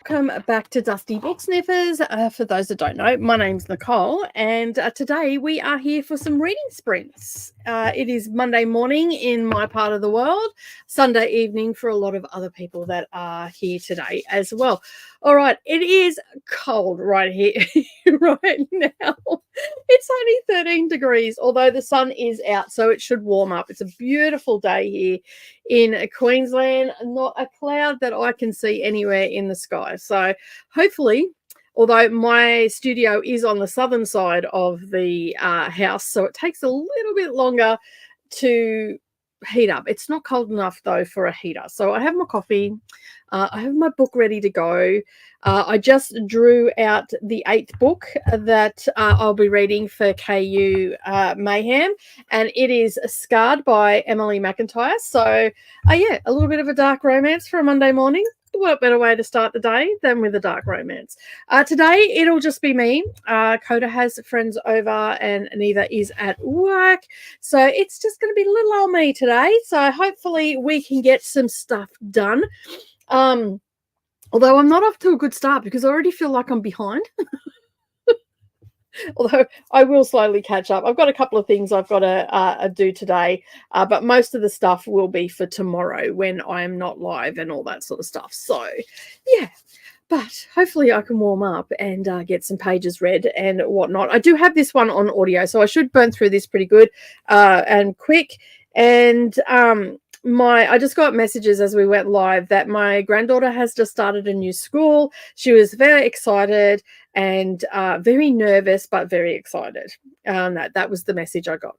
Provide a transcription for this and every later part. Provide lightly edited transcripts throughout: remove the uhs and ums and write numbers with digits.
Welcome back to Dusty Book Sniffers. For those that don't know, my name's Nicole, and today we are here for some reading sprints. It is Monday morning in my part of the world, Sunday evening for a lot of other people that are here today as well. All right, it is cold right here right now. It's only 13 degrees, although the sun is out, so it should warm up. It's a beautiful day here in Queensland, not a cloud that I can see anywhere in the sky. So hopefully, although my studio is on the southern side of the house, so it takes a little bit longer to heat up. It's not cold enough though for a heater. So I have my coffee. I have my book ready to go. I just drew out the 8th book that I'll be reading for KU Mayhem, and it is Scarred by Emily McIntyre. So, yeah, a little bit of a dark romance for a Monday morning. What better way to start the day than with a dark romance? Today, it'll just be me. Coda has friends over and neither is at work. So it's just going to be little old me today. So hopefully we can get some stuff done. Although I'm not off to a good start because I already feel like I'm behind. Although I will slowly catch up. I've got a couple of things I've got to do today, but most of the stuff will be for tomorrow when I'm not live and all that sort of stuff. So, yeah, but hopefully I can warm up and get some pages read and whatnot. I do have this one on audio, so I should burn through this pretty good and quick. And I just got messages as we went live that my granddaughter has just started a new school. She was very excited and very nervous, but very excited. That was the message I got.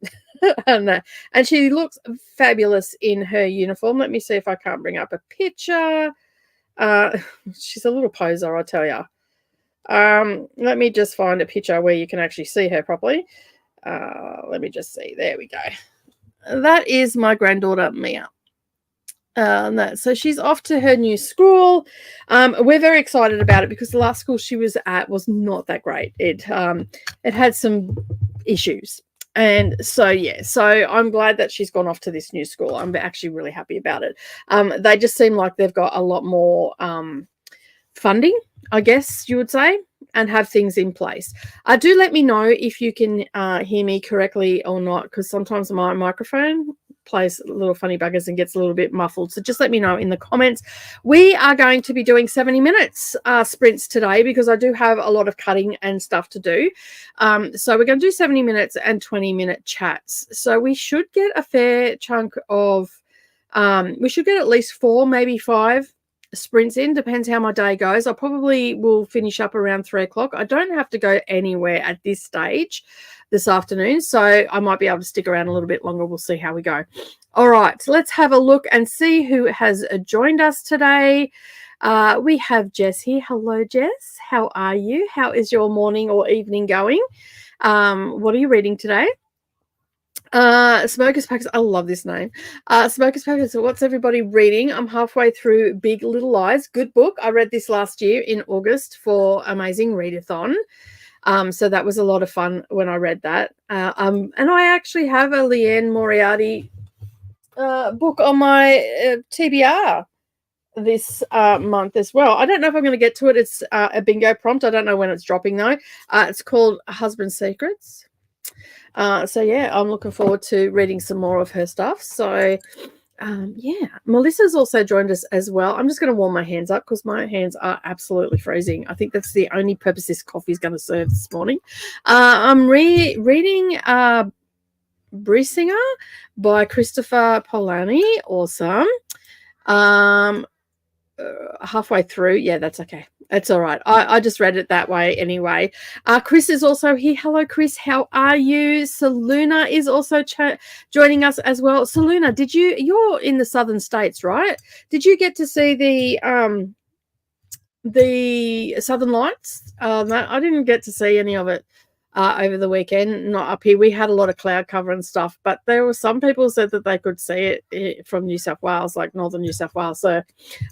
and she looks fabulous in her uniform. Let me see if I can't bring up a picture. She's a little poser, I tell you. Let me just find a picture where you can actually see her properly. Let me just see. There we go. That is my granddaughter, Mia. So she's off to her new school. We're very excited about it because the last school she was at was not that great. It had some issues. And so, yeah, so I'm glad that she's gone off to this new school. I'm actually really happy about it. They just seem like they've got a lot more funding, I guess you would say, and have things in place. Do let me know if you can hear me correctly or not, because sometimes my microphone plays little funny buggers and gets a little bit muffled. So just let me know in the comments. We are going to be doing 70 minutes sprints today because I do have a lot of cutting and stuff to do. So we're going to do 70 minutes and 20-minute chats. So we should get a fair chunk of, we should get at least 4, maybe 5 sprints in, depends how my day goes. I probably will finish up around 3 o'clock. I don't have to go anywhere at this stage this afternoon, so I might be able to stick around a little bit longer. We'll see how we go. All right, so let's have a look and see who has joined us today. We have Jess here. Hello, Jess. How are you? How is your morning or evening going? What are you reading today? Smokers Packers, I love this name. Smokers Packers, what's everybody reading? I'm halfway through Big Little Lies. Good book. I read this last year in August for Amazing Readathon. So that was a lot of fun when I read that. And I actually have a Leanne Moriarty book on my TBR this month as well. I don't know if I'm going to get to it. It's a bingo prompt. I don't know when it's dropping though. It's called Husband Secrets. So yeah, I'm looking forward to reading some more of her stuff. So Yeah, Melissa's also joined us as well. I'm just going to warm my hands up because my hands are absolutely freezing. I think that's the only purpose this coffee is going to serve this morning. I'm reading Brissinger by Christopher Polanyi. Awesome. Halfway through. Yeah, that's okay. It's all right. I just read it that way anyway. Chris is also here. Hello, Chris. How are you? Saluna is also joining us as well. Saluna, you're in the southern states, right? Did you get to see the Southern Lights? No, I didn't get to see any of it over the weekend. Not up here. We had a lot of cloud cover and stuff, but there were some people said that they could see it from New South Wales, like northern New South Wales. So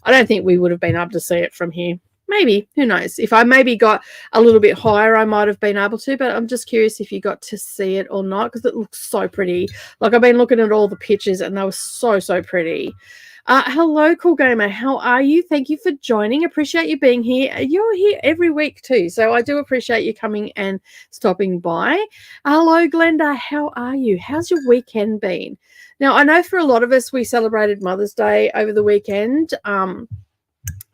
I don't think we would have been able to see it from here. Maybe, who knows? If I maybe got a little bit higher, I might have been able to, but I'm just curious if you got to see it or not, because it looks so pretty. Like, I've been looking at all the pictures and they were so, so pretty. Hello, Cool Gamer. How are you? Thank you for joining. Appreciate you being here. You're here every week too, so I do appreciate you coming and stopping by. Hello, Glenda. How are you? How's your weekend been? Now, I know for a lot of us, we celebrated Mother's Day over the weekend.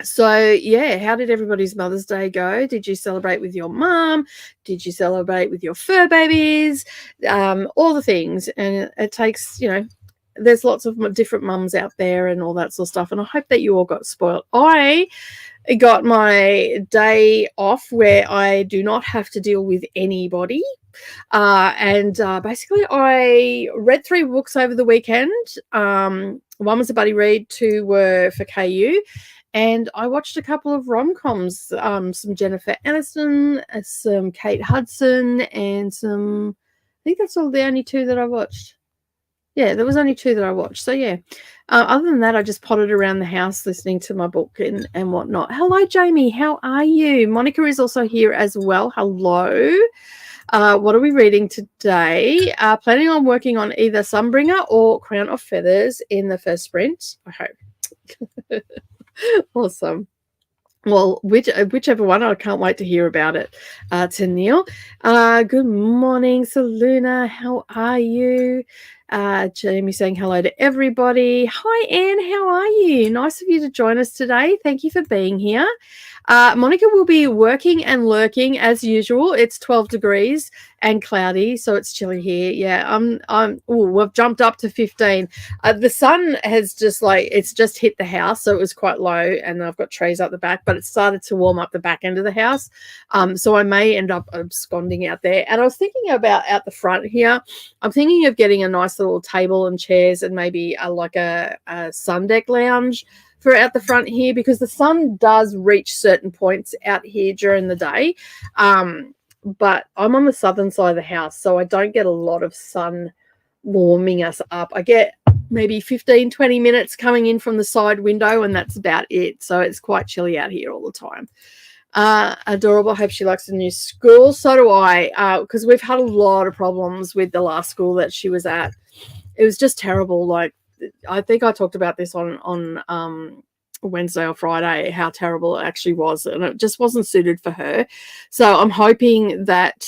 So, yeah, how did everybody's Mother's Day go? Did you celebrate with your mum? Did you celebrate with your fur babies? All the things. And it takes, there's lots of different mums out there and all that sort of stuff. And I hope that you all got spoiled. I got my day off where I do not have to deal with anybody. Basically, I read 3 books over the weekend. One was a buddy read, 2 were for KU. And I watched a couple of rom-coms, some Jennifer Aniston, some Kate Hudson, and some, I think that's all the only 2 that I watched. Yeah, there was only 2 that I watched. So, yeah. Other than that, I just potted around the house listening to my book and whatnot. Hello, Jamie. How are you? Monica is also here as well. Hello. What are we reading today? Planning on working on either Sunbringer or Crown of Feathers in the first sprint, I hope. Awesome. Well, whichever one, I can't wait to hear about it. To Neil. Good morning, Saluna. How are you? Jamie saying hello to everybody. Hi, Anne. How are you? Nice of you to join us today. Thank you for being here. Monica will be working and lurking as usual. It's 12 degrees and cloudy, so it's chilly here. Yeah, we've jumped up to 15. The sun has it's just hit the house, so it was quite low, and I've got trees up the back, but it started to warm up the back end of the house. So I may end up absconding out there. And I was thinking about out the front here. I'm thinking of getting a nice little table and chairs and maybe a sun deck lounge for out the front here, because the sun does reach certain points out here during the day. But I'm on the southern side of the house, so I don't get a lot of sun warming us up. I get maybe 15, 20 minutes coming in from the side window, and that's about it. So it's quite chilly out here all the time. Adorable. Hope she likes the new school. So do I, because we've had a lot of problems with the last school that she was at. It was just terrible. Like, I think I talked about this on Wednesday or Friday, how terrible it actually was, and it just wasn't suited for her. So I'm hoping that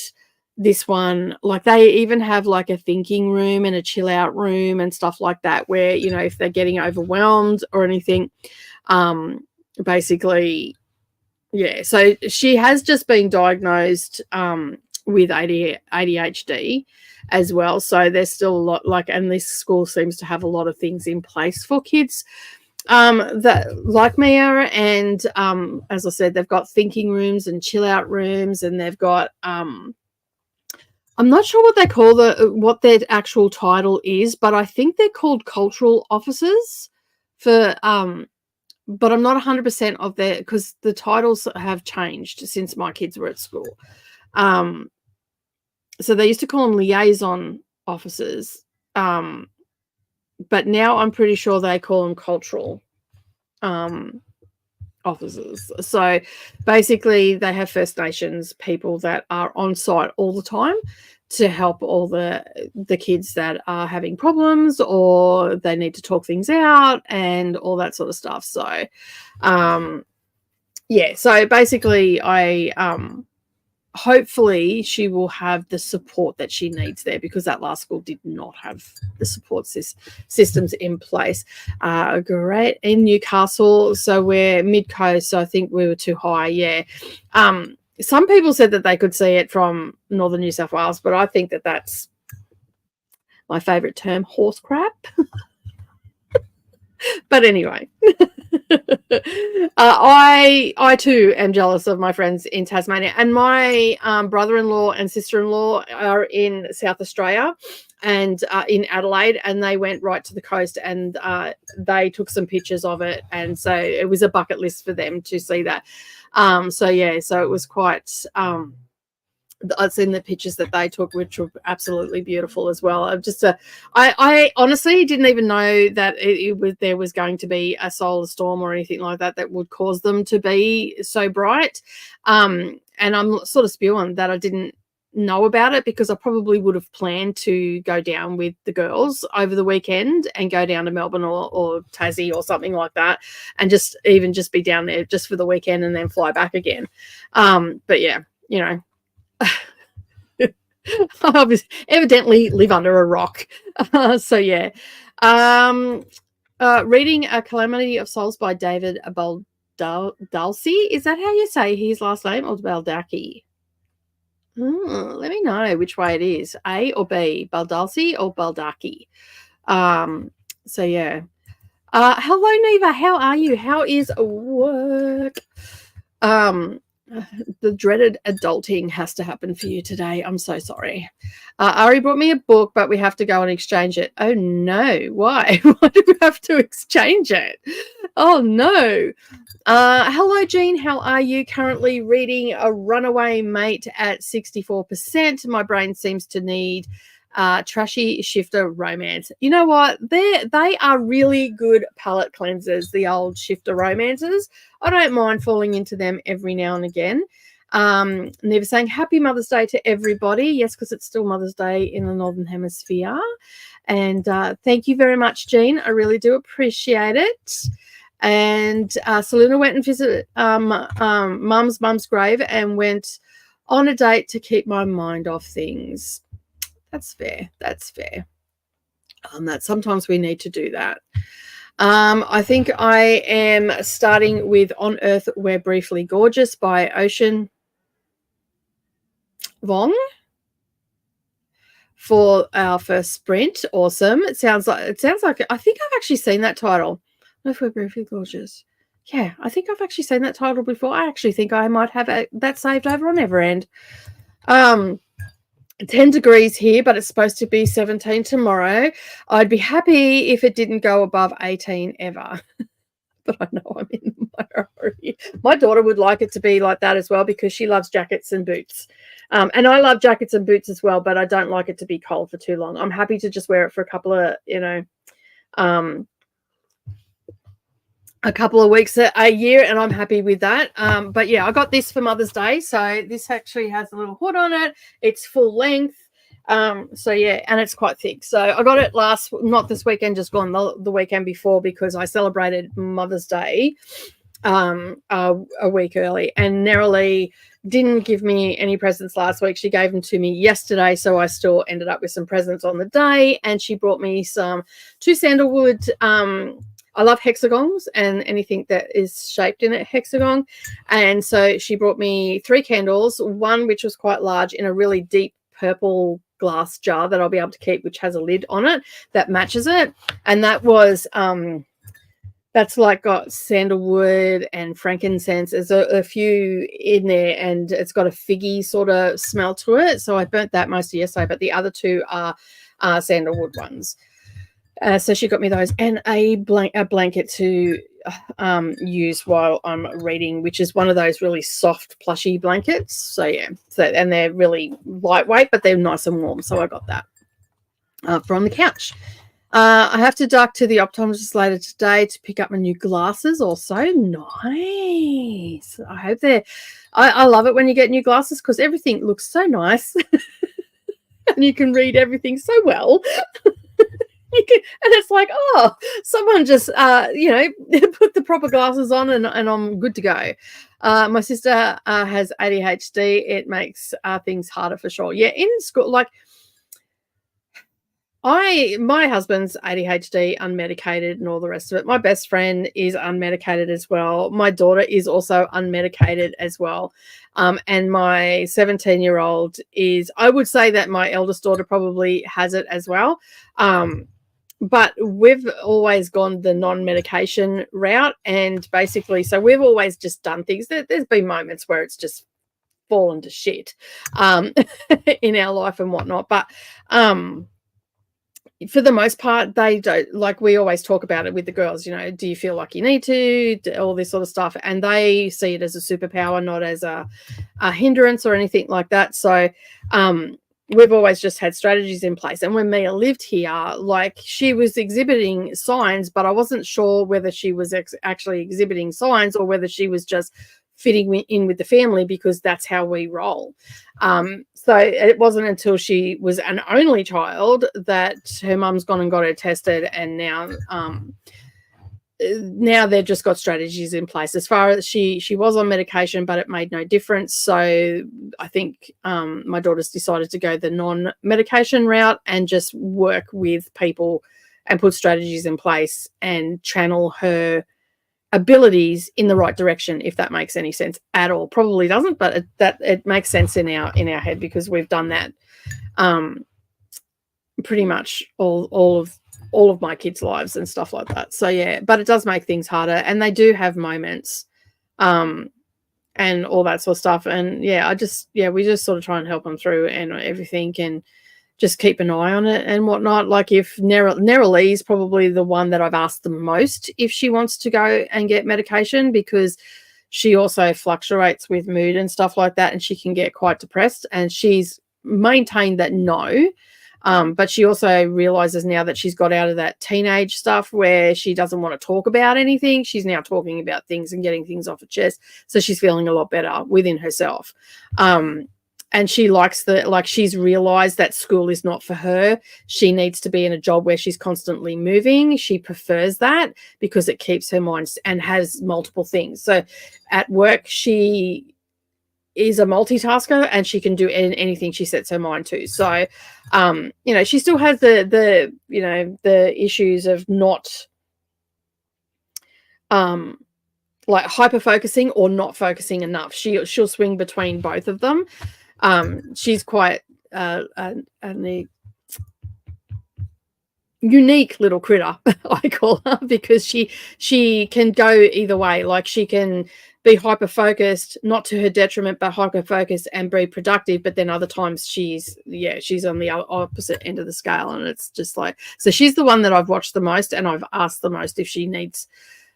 this one, like, they even have like a thinking room and a chill out room and stuff like that, where, if they're getting overwhelmed or anything, basically, yeah. So she has just been diagnosed with ADHD as well. So there's still a lot, and this school seems to have a lot of things in place for kids that like Mia. And as I said, they've got thinking rooms and chill out rooms, and they've got I'm not sure what they call what their actual title is, but I think they're called cultural officers for but I'm not 100% of their, because the titles have changed since my kids were at school. So they used to call them liaison officers, but now I'm pretty sure they call them cultural officers. So basically, they have First Nations people that are on site all the time to help all the kids that are having problems or they need to talk things out and all that sort of stuff. So, yeah. So basically, I hopefully she will have the support that she needs there, because that last school did not have the support systems in place. Great. In Newcastle, so we're mid-coast, so I think we were too high. Yeah. Some people said that they could see it from northern New South Wales, but I think that that's my favourite term, horse crap. But anyway, I too am jealous of my friends in Tasmania, and my brother-in-law and sister-in-law are in South Australia and in Adelaide, and they went right to the coast, and they took some pictures of it, and so it was a bucket list for them to see that. So it was quite. I've seen the pictures that they took, which were absolutely beautiful as well. I honestly didn't even know that there was going to be a solar storm or anything like that would cause them to be so bright. And I'm sort of spewing that I didn't know about it, because I probably would have planned to go down with the girls over the weekend and go down to Melbourne or Tassie or something like that, and just be down there just for the weekend and then fly back again. But yeah, you know. I evidently live under a rock. So yeah. Reading A Calamity of Souls by David Baldacci. Is that how you say his last name, or Baldacci? Let me know which way it is, A or B, Baldacci or Baldacci. So yeah. Hello Neva, how are you? How is work? The dreaded adulting has to happen for you today. I'm so sorry. Ari brought me a book, but we have to go and exchange it. Oh no, why? Why do we have to exchange it? Oh no. Hello Jean, how are you? Currently reading A Runaway Mate at 64%. My brain seems to need trashy shifter romance. You know what? They are really good palate cleansers, the old shifter romances. I don't mind falling into them every now and again. Never saying happy Mother's Day to everybody. Yes, because it's still Mother's Day in the Northern Hemisphere. And thank you very much, Jean. I really do appreciate it. And Selena went and visited Mum's grave and went on a date to keep my mind off things. That's fair. That's fair. That sometimes we need to do that. I think I am starting with On Earth We're Briefly Gorgeous by Ocean Vuong for our first sprint. Awesome. It sounds like I think I've actually seen that title. On Earth We're Briefly Gorgeous. Yeah, I think I've actually seen that title before. I actually think I might have that saved over on Everend. 10 degrees here, but it's supposed to be 17 tomorrow. I'd be happy if it didn't go above 18 ever. But I know I'm in the minority. My daughter would like it to be like that as well, because she loves jackets and boots. And I love jackets and boots as well, but I don't like it to be cold for too long. I'm happy to just wear it for a couple of weeks a year, and I'm happy with that. But yeah, I got this for Mother's Day. So this actually has a little hood on it. It's full length. So yeah, and it's quite thick. So I got it not this weekend, just gone the weekend before, because I celebrated Mother's Day a week early, and Nerily didn't give me any presents last week. She gave them to me yesterday, so I still ended up with some presents on the day. And she brought me two sandalwood I love hexagons and anything that is shaped in a hexagon. And so she brought me 3 candles, one which was quite large in a really deep purple glass jar that I'll be able to keep, which has a lid on it that matches it. And that was that's like got sandalwood and frankincense. There's a few in there, and it's got a figgy sort of smell to it. So I burnt that most of yesterday, but the other 2 are sandalwood ones. So she got me those, and a blanket to use while I'm reading, which is one of those really soft plushy blankets. So yeah, and they're really lightweight, but they're nice and warm. So I got that from the couch. I have to duck to the optometrist later today to pick up my new glasses. Also, nice. I hope I love it when you get new glasses, because everything looks so nice and you can read everything so well. And it's like, oh, someone just, put the proper glasses on and I'm good to go. My sister has ADHD. It makes things harder for sure. Yeah, in school, like my husband's ADHD, unmedicated and all the rest of it. My best friend is unmedicated as well. My daughter is also unmedicated as well. And my 17-year-old is, I would say that my eldest daughter probably has it as well. But we've always gone the non-medication route. And basically, so we've always just done things. There's been moments where it's just fallen to shit in our life and whatnot. But for the most part, they don't, like, we always talk about it with the girls, do you feel like you need to, all this sort of stuff. And they see it as a superpower, not as a hindrance or anything like that. So we've always just had strategies in place. And when Mia lived here, like, she was exhibiting signs, but I wasn't sure whether she was actually exhibiting signs or whether she was just fitting in with the family, because that's how we roll. So it wasn't until she was an only child that her mum's gone and got her tested, and now they've just got strategies in place. As far as she was on medication, but it made no difference. So I think my daughter's decided to go the non-medication route and just work with people and put strategies in place and channel her abilities in the right direction, if that makes any sense at all. Probably doesn't, but it makes sense in our head, because we've done that pretty much all of my kids' lives and stuff like that. So yeah, but it does make things harder, and they do have moments and all that sort of stuff. And yeah, we just sort of try and help them through and everything, and just keep an eye on it and whatnot. Like, if Nerali is probably the one that I've asked the most if she wants to go and get medication, because she also fluctuates with mood and stuff like that, and she can get quite depressed, and she's maintained that no. But she also realizes now that she's got out of that teenage stuff where she doesn't want to talk about anything. She's now talking about things and getting things off her chest. So she's feeling a lot better within herself. And she likes she's realized that school is not for her. She needs to be in a job where she's constantly moving. She prefers that because it keeps her mind and has multiple things. So at work, she is a multitasker and she can do anything she sets her mind to. So, she still has the issues of not like hyper focusing or not focusing enough. She'll swing between both of them. She's quite a unique little critter, I call her, because she can go either way. Like, she can be hyper focused, not to her detriment, but hyper focused and be productive. But then other times she's on the opposite end of the scale, and it's just like, so she's the one that I've watched the most, and I've asked the most if she needs,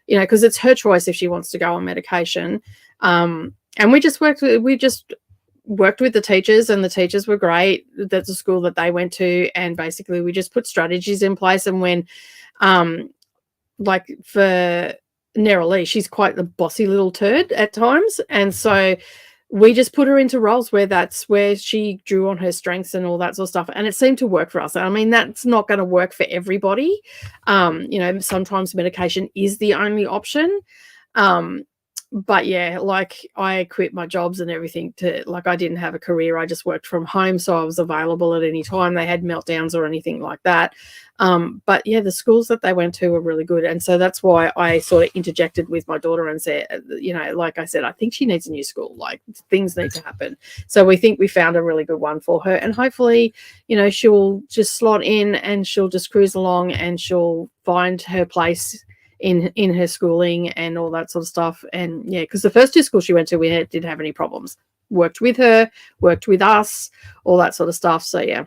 because it's her choice if she wants to go on medication. And we just worked with the teachers, and the teachers were great. That's a school that they went to, and basically we just put strategies in place. And when like for Nerali, she's quite a bossy little turd at times, and so we just put her into roles where that's where she drew on her strengths and all that sort of stuff, and it seemed to work for us. I mean, that's not going to work for everybody. Sometimes medication is the only option. But yeah, like, I quit my jobs and everything I didn't have a career. I just worked from home, so I was available at any time they had meltdowns or anything like that. But yeah, the schools that they went to were really good. And so that's why I sort of interjected with my daughter and said, like I said, I think she needs a new school. Like, things need to happen. So we think we found a really good one for her. And hopefully, she'll just slot in and she'll just cruise along and she'll find her place in her schooling and all that sort of stuff. And yeah, because the first two schools she went to, we didn't have any problems. Worked with her, worked with us, all that sort of stuff. So yeah,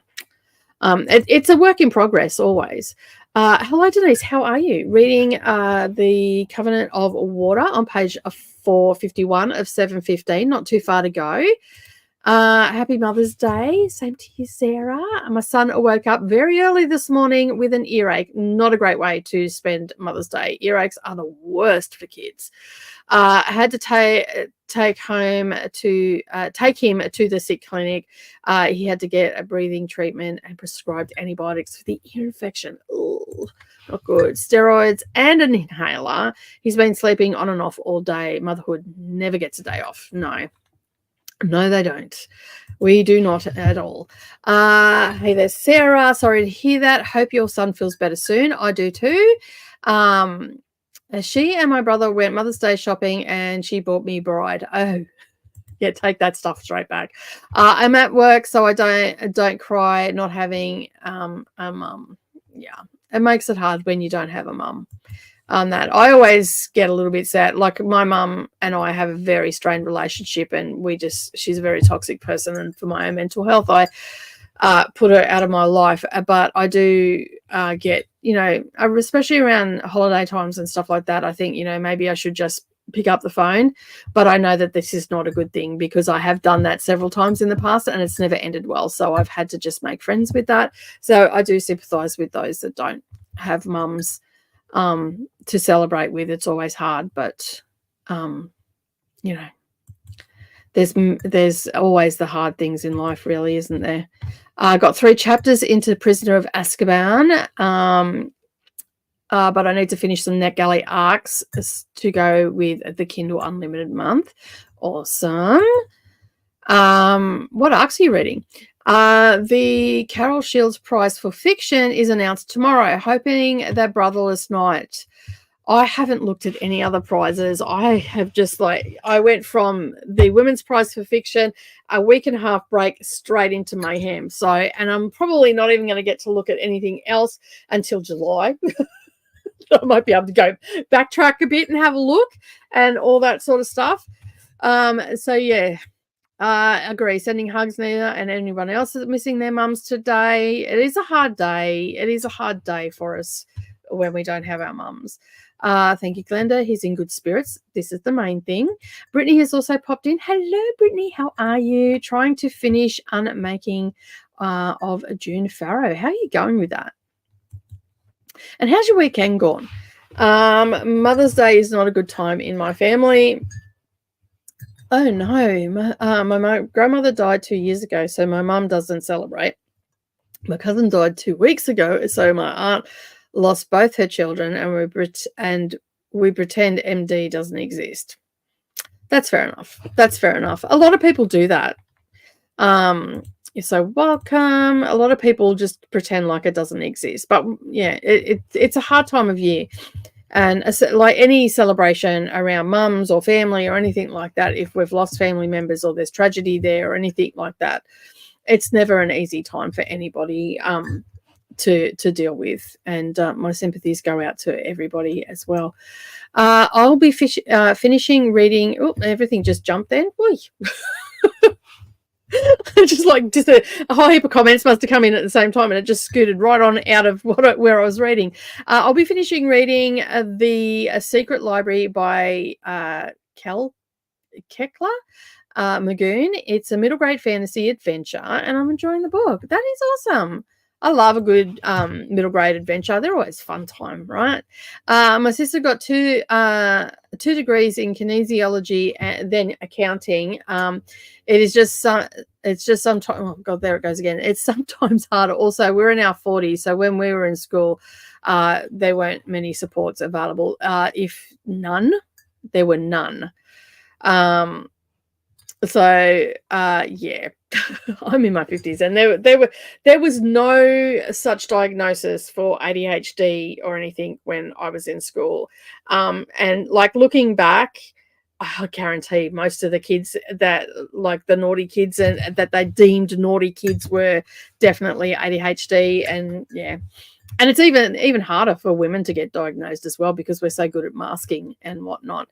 it's a work in progress always. Hello, Denise. How are you? Reading the Covenant of Water on page 451 of 715. Not too far to go. Happy Mother's Day. Same to you, Sarah. My son woke up very early this morning with an earache. Not a great way to spend Mother's Day. Earaches are the worst for kids. I had to take him to the sick clinic. He had to get a breathing treatment and prescribed antibiotics for the ear infection. Ooh, not good. Steroids and an inhaler. He's been sleeping on and off all day. Motherhood never gets a day off. No, they don't. We do not at all. Hey there, Sarah. Sorry to hear that. Hope your son feels better soon. I do too. She and my brother went Mother's Day shopping and she bought me bride. Oh, yeah, take that stuff straight back. I'm at work, so I don't cry not having a mum. Yeah, it makes it hard when you don't have a mum. That I always get a little bit sad. Like my mum and I have a very strained relationship, and she's a very toxic person, and for my own mental health, I put her out of my life. But I do get, especially around holiday times and stuff like that, I think, maybe I should just pick up the phone. But I know that this is not a good thing because I have done that several times in the past and it's never ended well. So I've had to just make friends with that. So I do sympathize with those that don't have mums to celebrate with. It's always hard, but there's always the hard things in life, really, isn't there? I got 3 chapters into Prisoner of Azkaban, but I need to finish some NetGalley arcs to go with the Kindle Unlimited month. Awesome. What arcs are you reading? The Carol Shields Prize for Fiction is announced tomorrow, hoping that Brotherless Night. I haven't looked at any other prizes. I have just I went from the Women's Prize for Fiction, a week and a half break, straight into Mayhem. And I'm probably not even going to get to look at anything else until July. I might be able to go backtrack a bit and have a look and all that sort of stuff. Yeah. Agree. Sending hugs, Nina, and anyone else that's missing their mums today. It is a hard day. It is a hard day for us when we don't have our mums. Thank you, Glenda. He's in good spirits. This is the main thing. Brittany has also popped in. Hello, Brittany. How are you? Trying to finish Unmaking of June Farrow. How are you going with that? And how's your weekend gone? Mother's Day is not a good time in my family. Oh, no. My grandmother died 2 years ago, so my mum doesn't celebrate. My cousin died 2 weeks ago, so my aunt lost both her children, and we pretend MD doesn't exist. That's fair enough. A lot of people do that. You're so welcome. A lot of people just pretend like it doesn't exist. But, yeah, it's a hard time of year. And like any celebration around mums or family or anything like that, if we've lost family members or there's tragedy there or anything like that, it's never an easy time for anybody to deal with. And my sympathies go out to everybody as well. I'll be finishing reading. Oh, everything just jumped then. Just a whole heap of comments must have come in at the same time, and it just scooted right on out of where I was reading. I'll be finishing reading The Secret Library by Kel Kekla Magoon. It's a middle grade fantasy adventure, and I'm enjoying the book. That is awesome. I love a good middle grade adventure. They're always fun time, right? My sister got two degrees in kinesiology and then accounting. It's just sometimes, oh God, there it goes again. It's sometimes harder. Also, we're in our 40s, so when we were in school, there weren't many supports available. If none, there were none. Yeah, I'm in my 50s, and there was no such diagnosis for ADHD or anything when I was in school. And like looking back, I guarantee most of the kids that, like the naughty kids and that they deemed naughty kids, were definitely ADHD. And yeah, and it's even harder for women to get diagnosed as well because we're so good at masking and whatnot.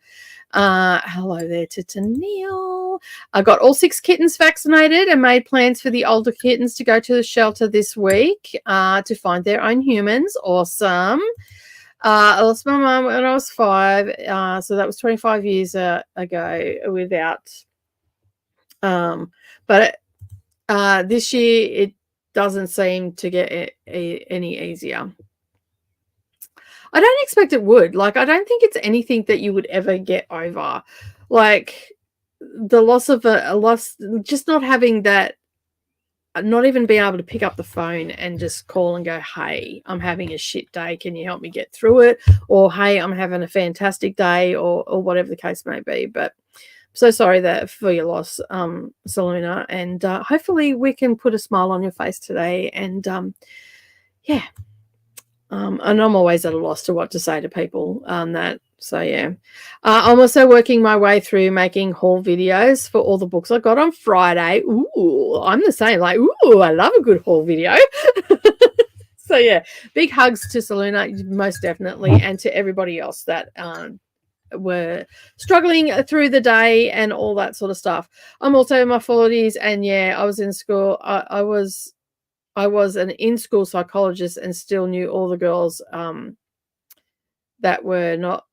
Hello there to Neil. I got all 6 kittens vaccinated and made plans for the older kittens to go to the shelter this week to find their own humans. Awesome. I lost my mum when I was 5, so that was 25 years ago without. But this year it doesn't seem to get any easier. I don't expect it would. Like, I don't think it's anything that you would ever get over. Like, the loss of a loss, just not having that, not even being able to pick up the phone and just call and go, hey, I'm having a shit day. Can you help me get through it? Or, hey, I'm having a fantastic day, or whatever the case may be. But I'm so sorry that for your loss, Selena. And hopefully we can put a smile on your face today. And yeah. And I'm always at a loss to what to say to people that. So, yeah. I'm also working my way through making haul videos for all the books I got on Friday. Ooh, I'm the same. Like, ooh, I love a good haul video. So, yeah, big hugs to Selena, most definitely, and to everybody else that were struggling through the day and all that sort of stuff. I'm also in my 40s, and, yeah, I was in school. I was an in-school psychologist and still knew all the girls that were not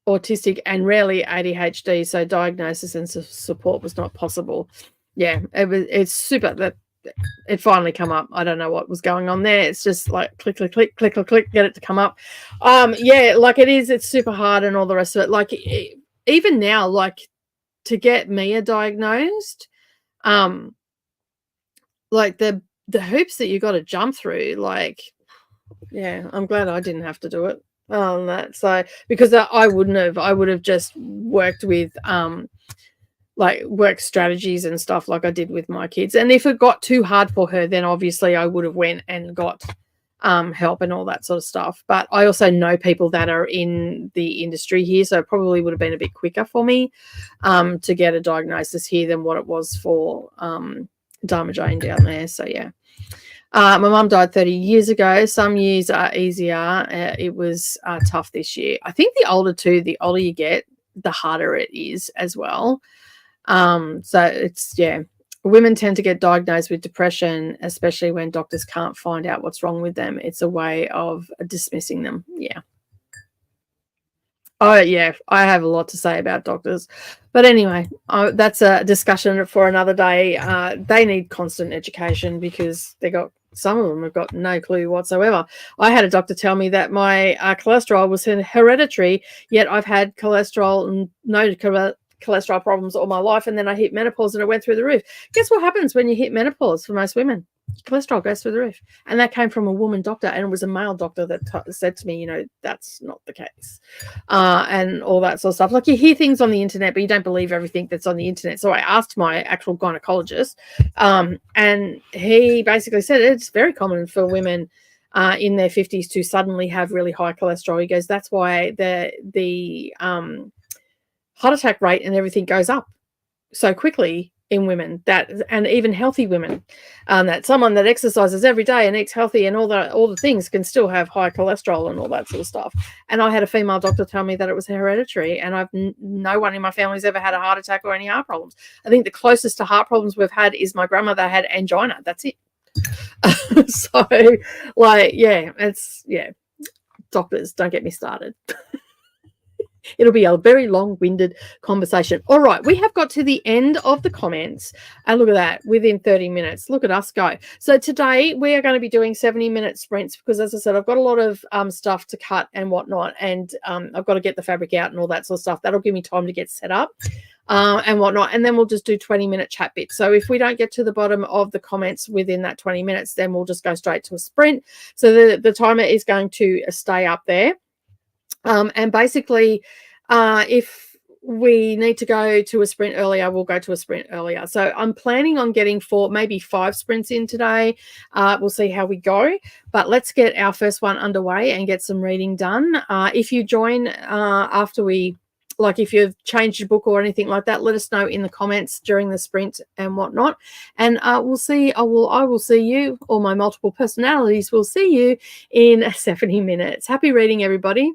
autistic and rarely ADHD, so diagnosis and support was not possible. Yeah, it's super that it finally come up. I don't know what was going on there. It's just like click, click, click, click, click, click, get it to come up. Yeah, like it's super hard and all the rest of it. Like even now, like to get Mia diagnosed, like the hoops that you got to jump through, like, yeah, I'm glad I didn't have to do it on that. So because I wouldn't have, I would have just worked with like work strategies and stuff like I did with my kids. And if it got too hard for her, then obviously I would have went and got help and all that sort of stuff. But I also know people that are in the industry here, so it probably would have been a bit quicker for me to get a diagnosis here than what it was for Dharma Jane down there. So yeah. My mum died 30 years ago. Some years are easier. It was tough this year. I think the older you get, the harder it is as well. So it's, yeah, women tend to get diagnosed with depression, especially when doctors can't find out what's wrong with them. It's a way of dismissing them. Yeah. Oh, yeah, I have a lot to say about doctors. But anyway, that's a discussion for another day. They need constant education because some of them have got no clue whatsoever. I had a doctor tell me that my cholesterol was hereditary, yet I've had cholesterol and no cholesterol problems all my life, and then I hit menopause and it went through the roof. Guess what happens when you hit menopause for most women? Cholesterol goes through the roof. And that came from a woman doctor, and it was a male doctor that said to me, that's not the case. And all that sort of stuff. Like you hear things on the internet, but you don't believe everything that's on the internet. So I asked my actual gynecologist, and he basically said it's very common for women in their 50s to suddenly have really high cholesterol. He goes, that's why the heart attack rate and everything goes up so quickly in women, and even healthy women, that someone that exercises every day and eats healthy and all the things can still have high cholesterol and all that sort of stuff. And I had a female doctor tell me that it was hereditary, and no one in my family's ever had a heart attack or any heart problems. I think the closest to heart problems we've had is my grandmother had angina. That's it. So, like, doctors, don't get me started. It'll be a very long-winded conversation. All right, we have got to the end of the comments, and look at that, within 30 minutes. Look at us go. So today we are going to be doing 70-minute sprints because, as I said, I've got a lot of stuff to cut and whatnot, and I've got to get the fabric out and all that sort of stuff. That'll give me time to get set up and whatnot, and then we'll just do 20-minute chat bits. So if we don't get to the bottom of the comments within that 20 minutes, then we'll just go straight to a sprint. So the timer is going to stay up there. And basically, if we need to go to a sprint earlier, we'll go to a sprint earlier. So I'm planning on getting maybe 5 sprints in today. We'll see how we go. But let's get our first one underway and get some reading done. If you join after if you've changed your book or anything like that, let us know in the comments during the sprint and whatnot. And we'll see. I will see you, or my multiple personalities will see you in 70 minutes. Happy reading, everybody.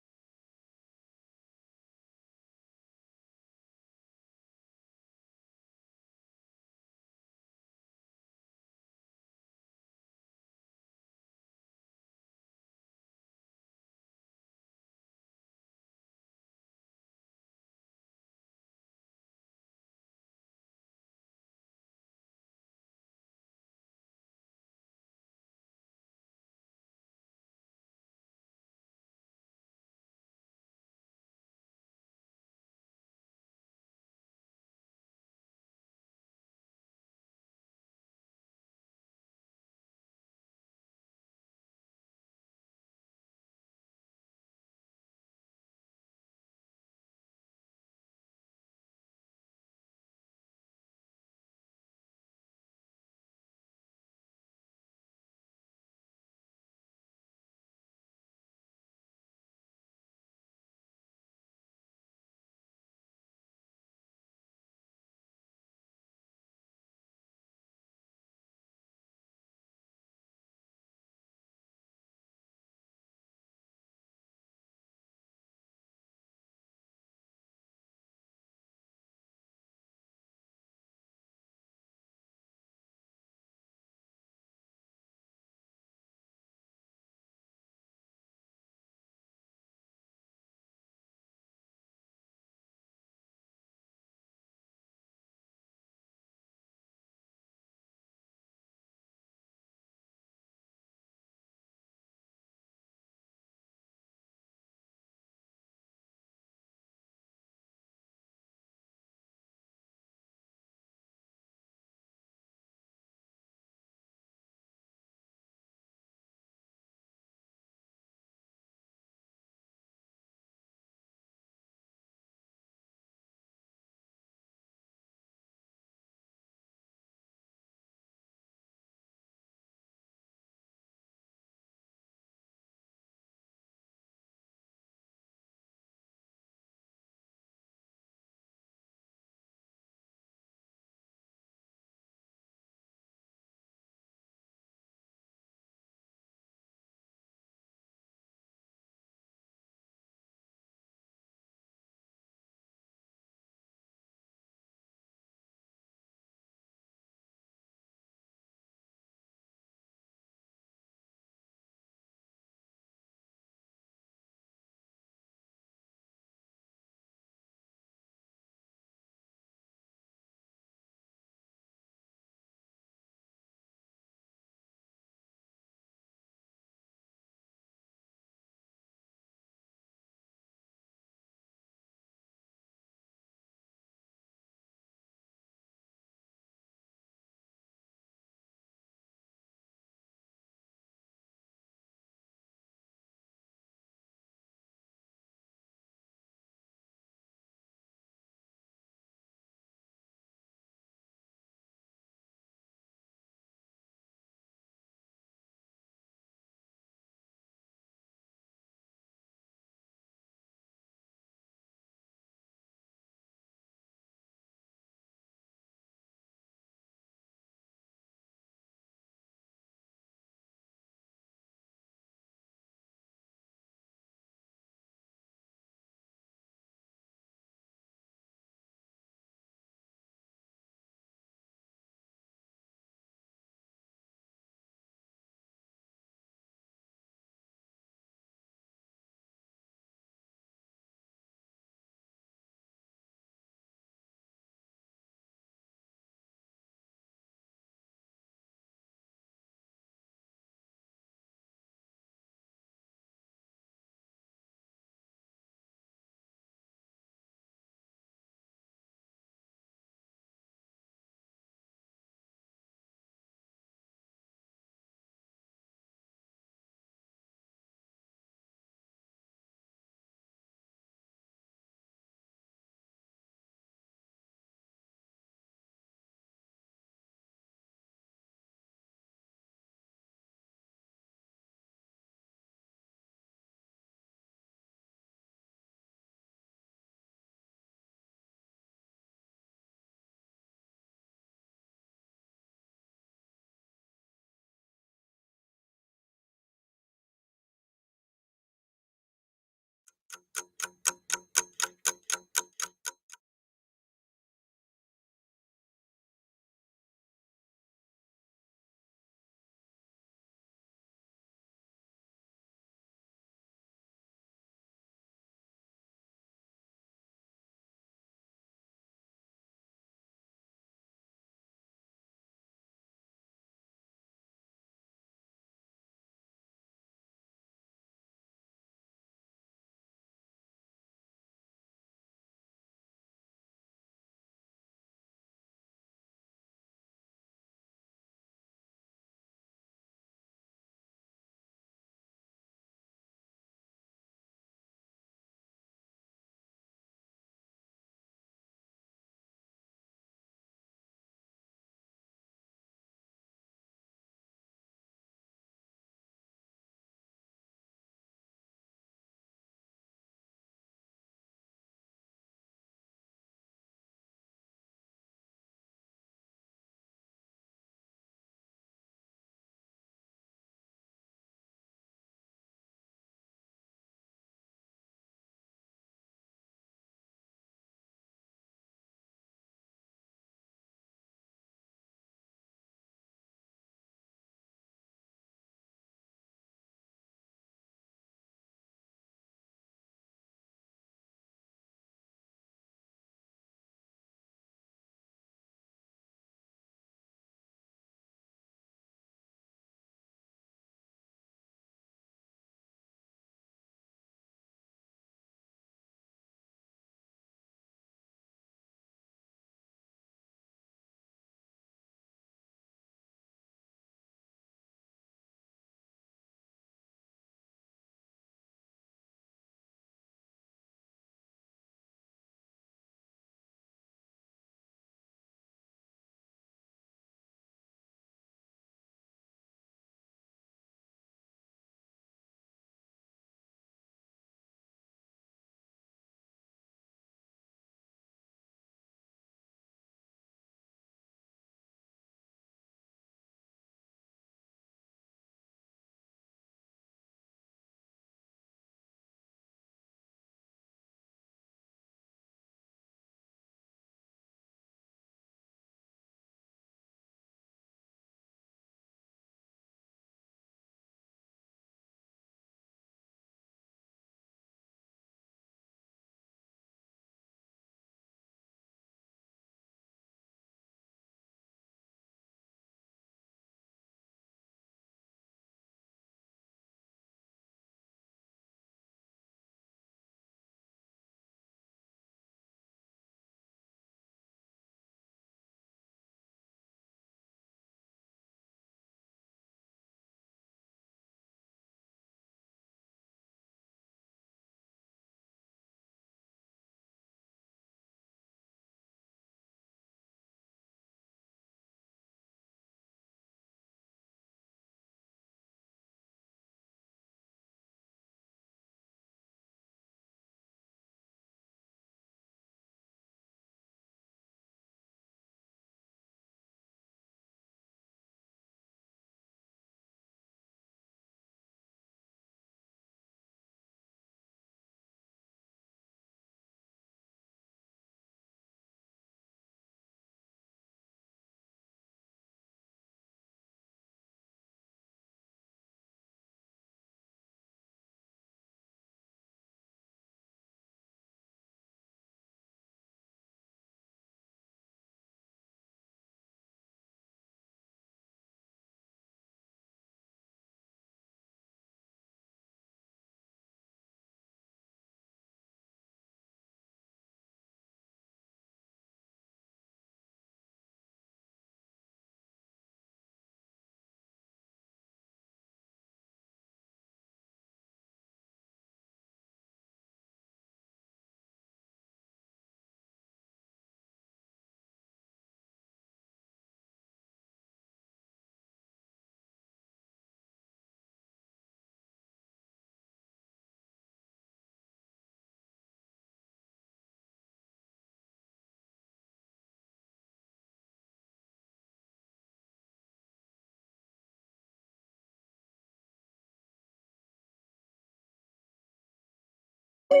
Well,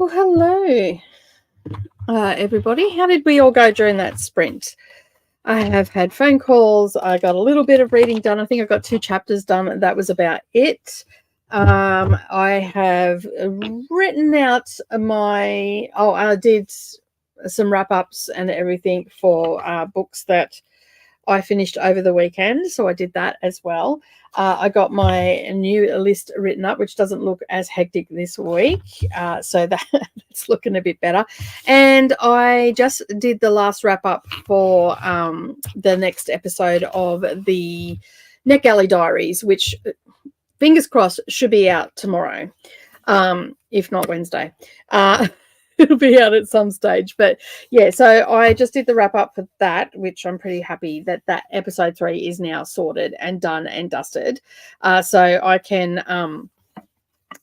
hello, everybody. How did we all go during that sprint? I have had phone calls. I got a little bit of reading done. I think I got 2 chapters done. That was about it. I have written out I did some wrap-ups and everything for books that I finished over the weekend, so I did that as well. I got my new list written up, which doesn't look as hectic this week, so that's looking a bit better. And I just did the last wrap up for the next episode of the NetGalley Diaries, which, fingers crossed, should be out tomorrow, if not Wednesday. It'll be out at some stage, but yeah, so I just did the wrap up for that, which I'm pretty happy that episode 3 is now sorted and done and dusted, so I can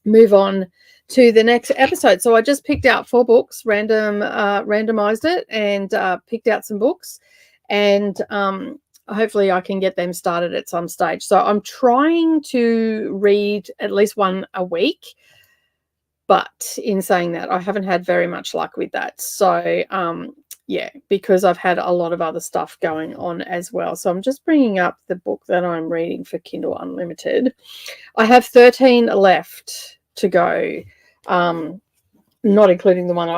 move on to the next episode. So I just picked out 4 books, randomized it, and picked out some books, and hopefully I can get them started at some stage. So I'm trying to read at least one a week. But in saying that, I haven't had very much luck with that. So, yeah, because I've had a lot of other stuff going on as well. So I'm just bringing up the book that I'm reading for Kindle Unlimited. I have 13 left to go, not including the one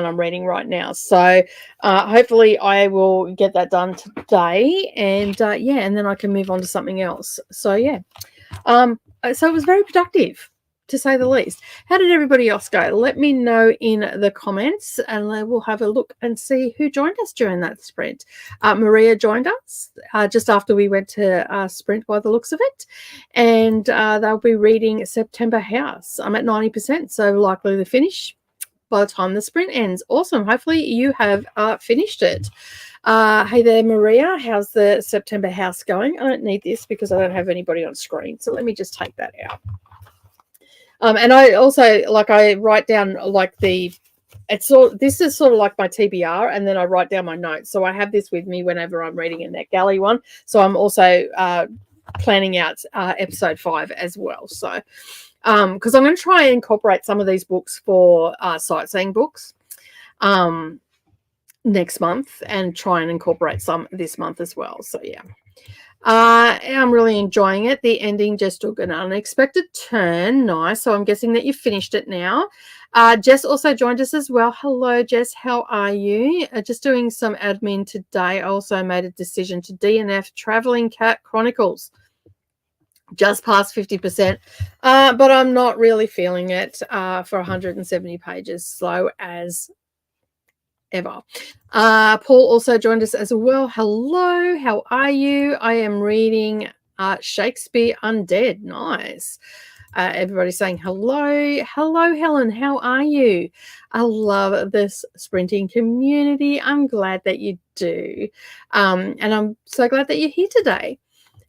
I'm reading right now. So hopefully I will get that done today, and yeah, and then I can move on to something else. So yeah, so it was very productive, to say the least. How did everybody else go? Let me know in the comments, and we'll have a look and see who joined us during that sprint. Maria joined us just after we went to sprint by the looks of it, and they'll be reading September House. I'm at 90%, so likely to finish by the time the sprint ends. Awesome. Hopefully you have finished it. Hey there, Maria. How's the September House going? I don't need this because I don't have anybody on screen, so let me just take that out. And I also, I write down this is sort of like my TBR, and then I write down my notes. So I have this with me whenever I'm reading a NetGalley one. So I'm also planning out episode 5 as well. So because I'm going to try and incorporate some of these books for sightseeing books next month, and try and incorporate some this month as well. So yeah. I'm really enjoying it. The ending just took an unexpected turn. Nice. So I'm guessing that you finished it now. Jess also joined us as well. Hello, Jess. How are you? Just doing some admin today. I also made a decision to DNF Traveling Cat Chronicles. Just past 50%, but I'm not really feeling it for 170 pages. Slow as ever. Paul also joined us as well. Hello, how are you? I am reading Shakespeare Undead. Nice. Everybody's saying hello. Hello, Helen. How are you? I love this sprinting community. I'm glad that you do. And I'm so glad that you're here today.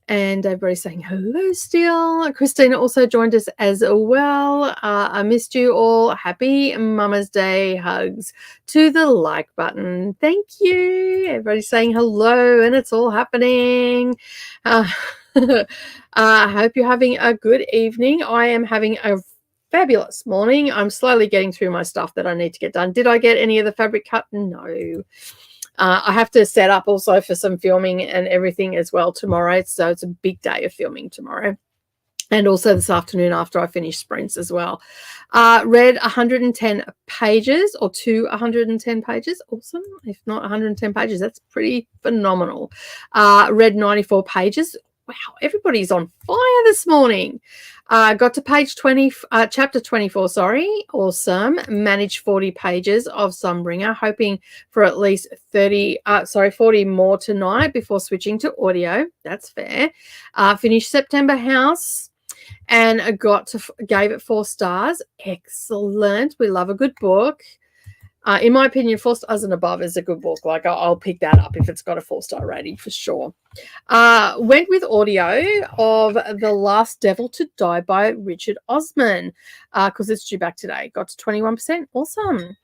And everybody's saying hello still. Christina also joined us as well. I missed you all. Happy Mama's Day. Hugs to the like button. Thank you. Everybody's saying hello, and it's all happening. I hope you're having a good evening. I am having a fabulous morning. I'm slowly getting through my stuff that I need to get done. Did I get any of the fabric cut? No. I have to set up also for some filming and everything as well tomorrow. So it's a big day of filming tomorrow. And also this afternoon after I finish sprints as well. Read 110 pages or to 110 pages. Awesome. If not 110 pages, that's pretty phenomenal. Read 94 pages. Wow, everybody's on fire this morning. Got to page 20, chapter 24, sorry. Awesome. Managed 40 pages of Sunbringer, hoping for at least 40 more tonight before switching to audio. That's fair. Finished September House and gave it 4 stars. Excellent. We love a good book. In my opinion, 4 stars and above is a good book. I'll pick that up if it's got a 4-star rating for sure. Went with audio of The Last Devil to Die by Richard Osman because it's due back today. Got to 21%. Awesome.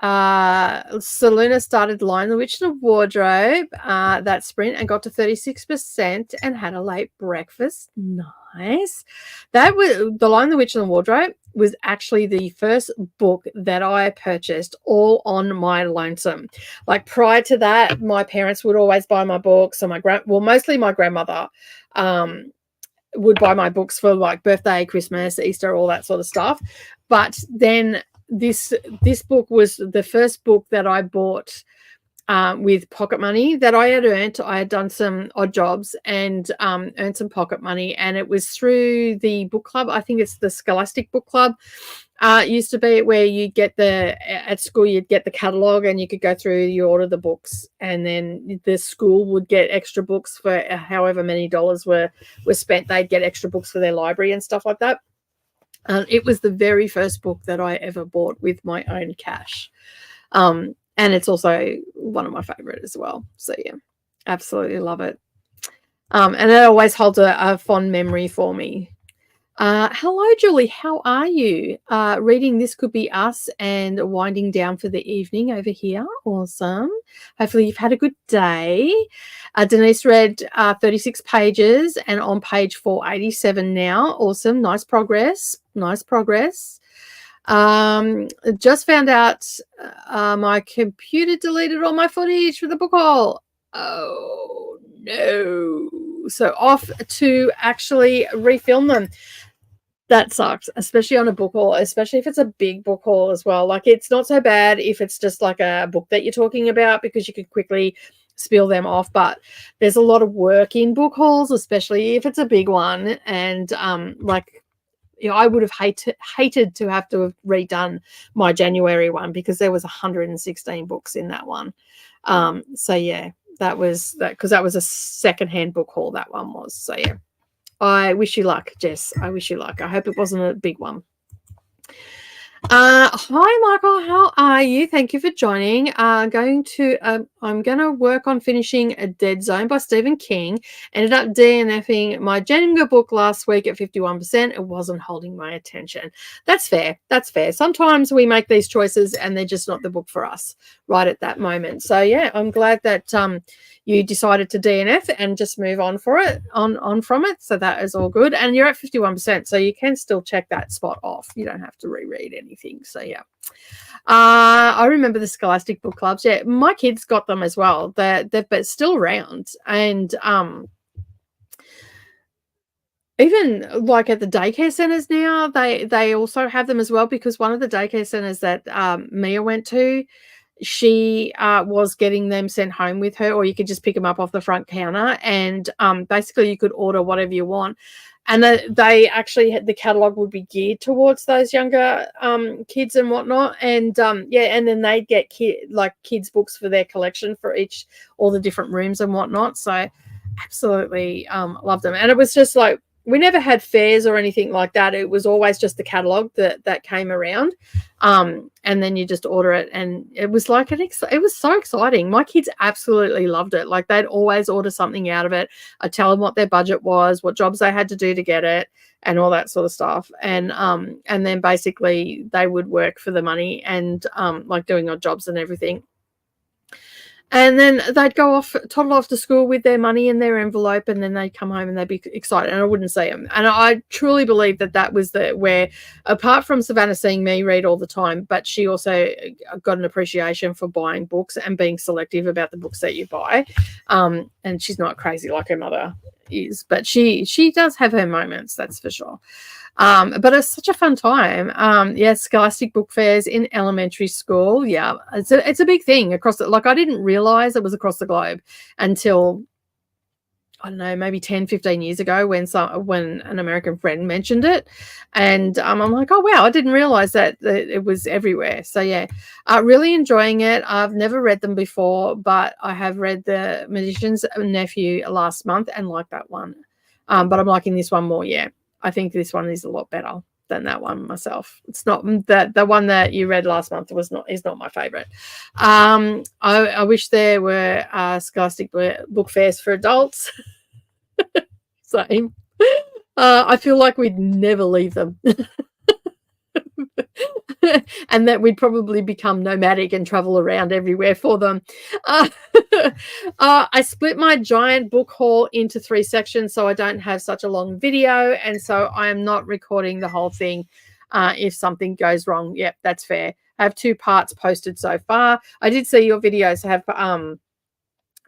Selena started Lion the Witch and the Wardrobe, that sprint, and got to 36% and had a late breakfast. Nice. That was the Lion the Witch and the Wardrobe was actually the first book that I purchased all on my lonesome. Like prior to that, my parents would always buy my books, and mostly my grandmother would buy my books for like birthday, Christmas, Easter, all that sort of stuff. But then this book was the first book that I bought with pocket money that I had earned. I had done some odd jobs and earned some pocket money, and it was through the book club. I think it's the Scholastic Book Club. It used to be where you get at school, you'd get the catalogue and you could go through, you order the books, and then the school would get extra books for however many dollars were spent. They'd get extra books for their library and stuff like that. It was the very first book that I ever bought with my own cash. And it's also one of my favorite as well. So, yeah, absolutely love it. And it always holds a fond memory for me. Hello, Julie. How are you? Reading This Could Be Us and winding down for the evening over here. Awesome. Hopefully you've had a good day. Denise read 36 pages and on page 487 now. Awesome. Nice progress. Nice progress. Just found out my computer deleted all my footage for the book haul. Oh, no. So off to actually refilm them. That sucks, especially on a book haul, especially if it's a big book haul as well. Like, it's not so bad if it's just like a book that you're talking about because you could quickly spill them off, but there's a lot of work in book hauls, especially if it's a big one. And like, you know, I would have hated to have to have redone my January one because there was 116 books in that one. So yeah, that was that, because that was a secondhand book haul, that one was. So yeah, I wish you luck, Jess. I wish you luck. I hope it wasn't a big one. Hi, Michael. How are you? Thank you for joining. I'm going to work on finishing A Dead Zone by Stephen King. Ended up DNFing my Jenga book last week at 51%. It wasn't holding my attention. That's fair. That's fair. Sometimes we make these choices and they're just not the book for us right at that moment. So yeah, I'm glad that you decided to DNF and just move on from it. So that is all good. And you're at 51%, so you can still check that spot off. You don't have to reread anything. So yeah. I remember the Scholastic Book Clubs. Yeah, my kids got them as well. They're still around. And even like at the daycare centers now, they also have them as well, because one of the daycare centers that Mia went to, she was getting them sent home with her, or you could just pick them up off the front counter, and basically you could order whatever you want, and they actually had, the catalog would be geared towards those younger kids and whatnot, and yeah, and then they'd get kids books for their collection for all the different rooms and whatnot. So absolutely loved them. And it was just like, we never had fairs or anything like that. It was always just the catalog that came around, and then you just order it, and it was like it was so exciting. My kids absolutely loved it. Like, they'd always order something out of it. I'd tell them what their budget was, what jobs they had to do to get it, and all that sort of stuff. And then basically they would work for the money and like doing odd jobs and everything. And then they'd toddle off to school with their money in their envelope, and then they'd come home and they'd be excited. And I wouldn't see them. And I truly believe that was where, apart from Savannah seeing me read all the time, but she also got an appreciation for buying books and being selective about the books that you buy. And she's not crazy like her mother is, but she does have her moments, that's for sure. But it's such a fun time. Yeah, Scholastic book fairs in elementary school. Yeah, it's a big thing across the, like, I didn't realize it was across the globe until, I don't know, maybe 10, 15 years ago when an American friend mentioned it. And I'm like, oh, wow, I didn't realize that it was everywhere. So, yeah, really enjoying it. I've never read them before, but I have read The Magician's Nephew last month and liked that one. But I'm liking this one more, yeah. I think this one is a lot better than that one myself. It's not that the one that you read last month is not my favorite. I wish there were Scholastic book fairs for adults. Same. I feel like we'd never leave them. and that we'd probably become nomadic and travel around everywhere for them. Uh, I split my giant book haul into 3 sections so I don't have such a long video, and so I am not recording the whole thing if something goes wrong. Yep, that's fair. I have 2 parts posted so far. I did see your videos have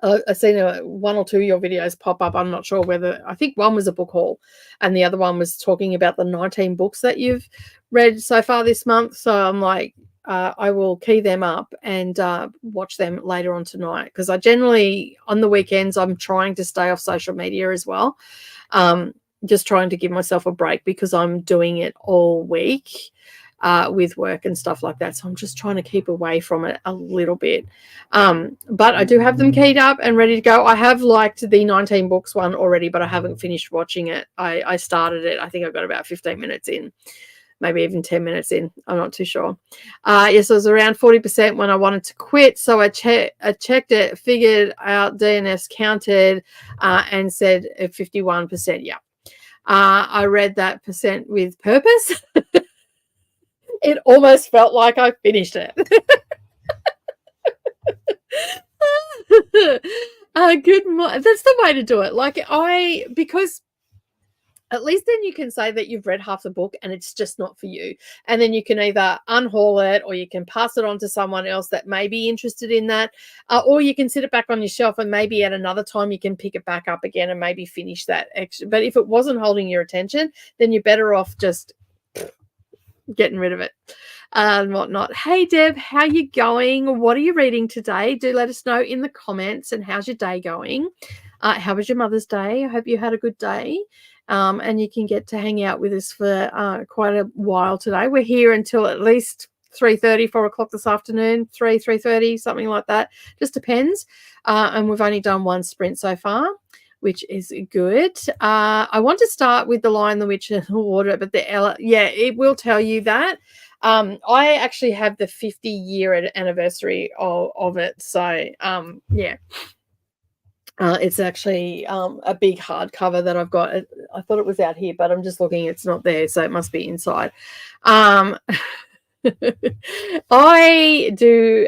I've seen 1 or 2 of your videos pop up. I'm not sure whether, I think one was a book haul and the other one was talking about the 19 books that you've read so far this month. So I'm like, I will key them up and watch them later on tonight, because I generally, on the weekends, I'm trying to stay off social media as well. Just trying to give myself a break because I'm doing it all week with work and stuff like that. So I'm just trying to keep away from it a little bit. But I do have them keyed up and ready to go. I have liked the 19 books one already, but I haven't finished watching it. I started it. I think I've got about 15 minutes in, maybe even 10 minutes in. I'm not too sure. Yes, it was around 40% when I wanted to quit. So I checked it, figured out DNFs counted, and said 51%. Yeah. I read that percent with purpose. It almost felt like I finished it. That's the way to do it. Because at least then you can say that you've read half the book and it's just not for you. And then you can either unhaul it or you can pass it on to someone else that may be interested in that. Or you can sit it back on your shelf and maybe at another time you can pick it back up again and maybe finish that extra. But if it wasn't holding your attention, then you're better off just getting rid of it and whatnot. Hey Deb, how you going? What are you reading today? Do let us know in the comments. And how's your day going? How was your Mother's Day? I hope you had a good day. And you can get to hang out with us for quite a while today. We're here until at least 3:30, 4 o'clock this afternoon, 3:30, something like that. Just depends. And we've only done 1 sprint so far, which is good. I want to start with The Lion, the Witch, and the Wardrobe, but it will tell you that. I actually have the 50-year anniversary of it. So, yeah. It's actually a big hardcover that I've got. I thought it was out here, but I'm just looking. It's not there, so it must be inside. I do...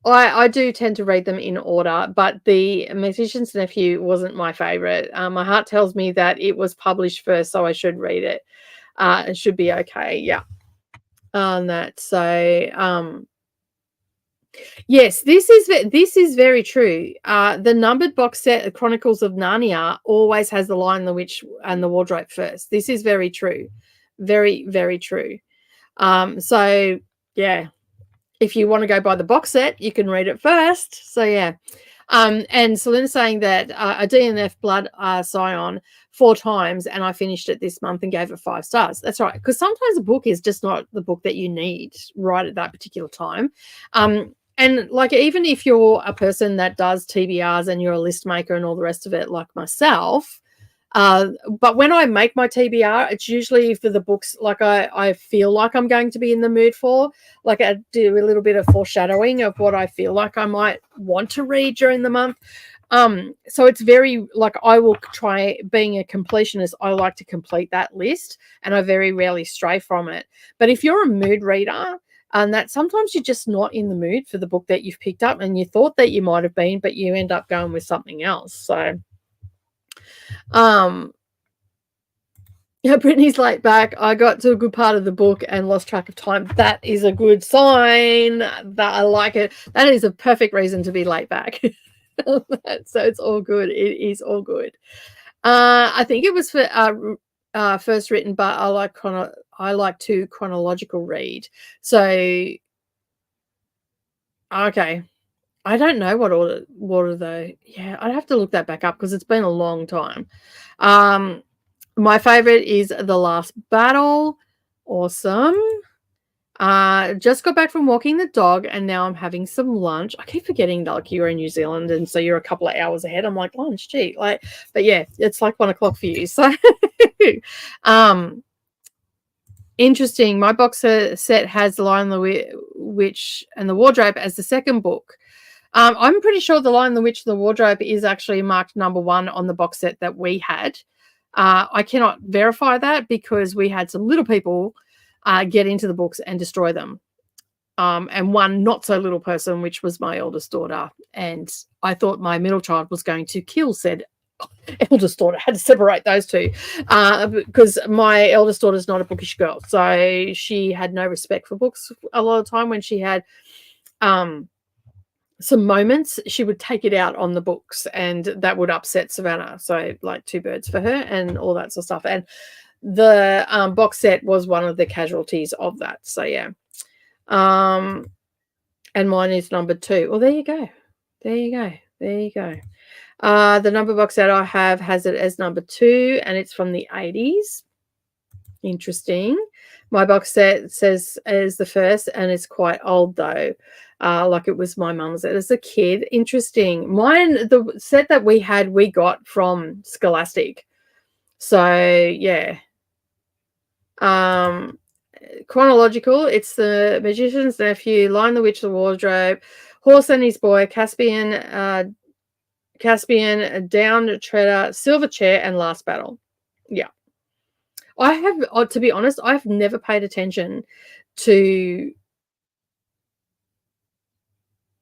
I do tend to read them in order, but The Magician's Nephew wasn't my favorite. My heart tells me that it was published first, so I should read it. It should be okay. Yeah. On that. So, yes, this is very true. The numbered box set, Chronicles of Narnia, always has The Lion, the Witch, and the Wardrobe first. This is very true. Very, very true. So, yeah. If you want to go by the box set, you can read it first. So, yeah. And Selena saying that a DNF Blood Scion 4 times, and I finished it this month and gave it 5 stars. That's right. Because sometimes a book is just not the book that you need right at that particular time. And like, even if you're a person that does TBRs and you're a list maker and all the rest of it, like myself, but when I make my TBR, it's usually for the books like I feel like I'm going to be in the mood for. Like, I do a little bit of foreshadowing of what I feel like I might want to read during the month. So it's very, like, I will try, being a completionist, I like to complete that list and I very rarely stray from it. But if you're a mood reader, and that sometimes you're just not in the mood for the book that you've picked up and you thought that you might have been, but you end up going with something else. So, yeah, Brittany's late back. I got to a good part of the book and lost track of time. That is a good sign. That I like it. That is a perfect reason to be late back. So it's all good. It is all good. I think it was for first written, but I like to chronological read. So, okay. I don't know what order though. Yeah, I'd have to look that back up because it's been a long time. My favorite is The Last Battle. Awesome. Just got back from walking the dog and now I'm having some lunch. I keep forgetting that you're in New Zealand and so you're a couple of hours ahead. I'm like, lunch, gee. But yeah, it's like 1 o'clock for you. So interesting. My box set has The Lion, the Witch, and the Wardrobe as the second book. I'm pretty sure The Lion, the Witch, and the Wardrobe is actually marked number 1 on the box set that we had. I cannot verify that because we had some little people get into the books and destroy them. And one not so little person, which was my eldest daughter. And I thought my middle child was going to kill said eldest daughter. I had to separate those two because my eldest daughter is not a bookish girl. So she had no respect for books a lot of the time. When she had some moments, she would take it out on the books, and that would upset Savannah. So like two birds for her and all that sort of stuff. And the box set was one of the casualties of that. So yeah. And mine is number 2. Well, there you go. There you go. There you go. The number box that I have has it as number 2, and it's from the 80s. Interesting. My box set says as the first, and it's quite old though. Like it was my mum's as a kid. Interesting. Mine, the set that we had, we got from Scholastic. So yeah. Chronological, it's the Magician's Nephew, Lion the Witch, the Wardrobe, Horse and His Boy, Caspian, Down Treader, Silver Chair, and Last Battle. Yeah. I have, to be honest, I've never paid attention to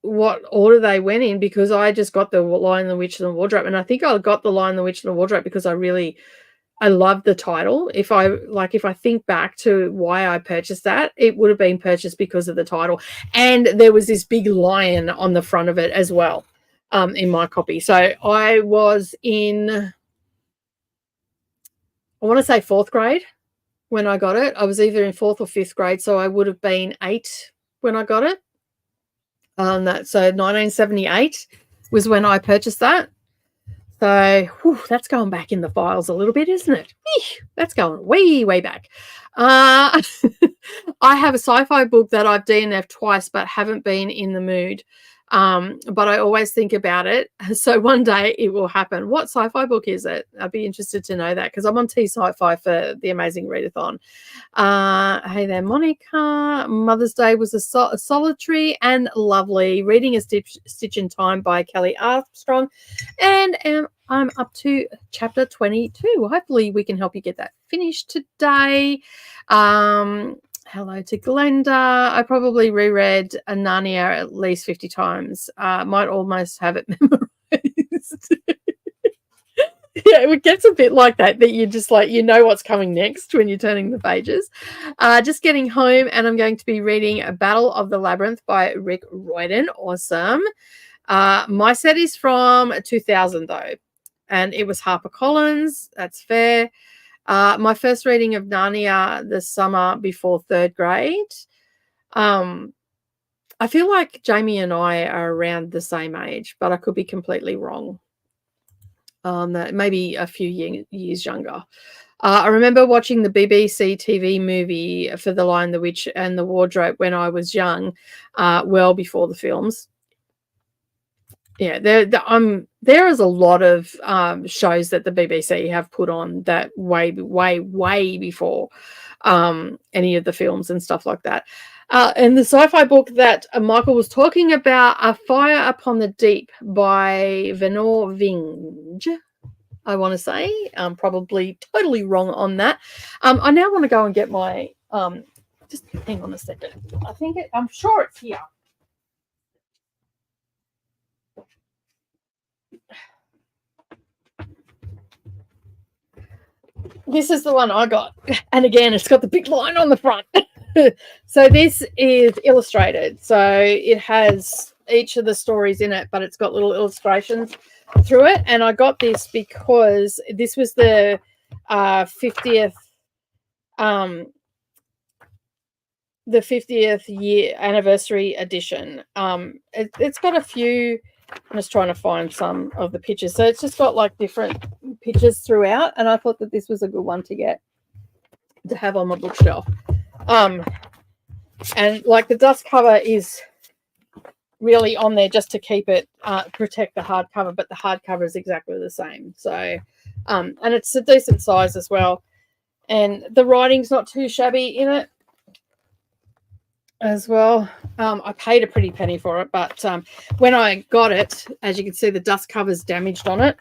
what order they went in, because I just got the Lion, the Witch, and the Wardrobe. And I think I got the Lion, the Witch, and the Wardrobe because I love the title. If I think back to why I purchased that, it would have been purchased because of the title. And there was this big lion on the front of it as well in my copy. So I was in, I want to say 4th grade when I got it. I was either in 4th or 5th grade. So I would have been 8 when I got it. So 1978 was when I purchased that. So that's going back in the files a little bit, isn't it? That's going way, way back. I have a sci-fi book that I've DNF'd twice but haven't been in the mood. But I always think about it. So one day it will happen. What sci-fi book is it? I'd be interested to know that, because I'm on T-Sci-Fi for the Amazing Readathon. Hey there, Monica. Mother's Day was a solitary and lovely. Reading A Stitch in Time by Kelly Armstrong. And I'm up to chapter 22. Hopefully we can help you get that finished today. Hello to Glenda. I probably reread Narnia at least 50 times. Might almost have it memorized. Yeah, it gets a bit like that you just like, you know what's coming next when you're turning the pages. Just getting home, and I'm going to be reading A Battle of the Labyrinth by Rick Riordan. Awesome. My set is from 2000 though, and it was HarperCollins. That's fair. My first reading of Narnia the summer before 3rd grade. I feel like Jamie and I are around the same age, but I could be completely wrong. Maybe a few years younger. I remember watching the BBC TV movie for The Lion, the Witch, and the Wardrobe when I was young, well before the films. Yeah, there is a lot of shows that the BBC have put on that way before any of the films and stuff like that. And the sci-fi book that Michael was talking about, A Fire Upon the Deep by Venor Vinge, I want to say. I'm probably totally wrong on that. I now want to go and get my just hang on a second. I'm sure it's here. This is the one I got. And again, it's got the big line on the front. So this is illustrated. So it has each of the stories in it, but it's got little illustrations through it. And I got this because this was the 50th year anniversary edition. It's got a few. I'm just trying to find some of the pictures. So it's just got like different pictures throughout, and I thought that this was a good one to have on my bookshelf. And like the dust cover is really on there just to keep it, protect the hardcover, but the hardcover is exactly the same. So, and it's a decent size as well. And the writing's not too shabby in it as well. I paid a pretty penny for it, but when I got it, as you can see, the dust cover's damaged on it,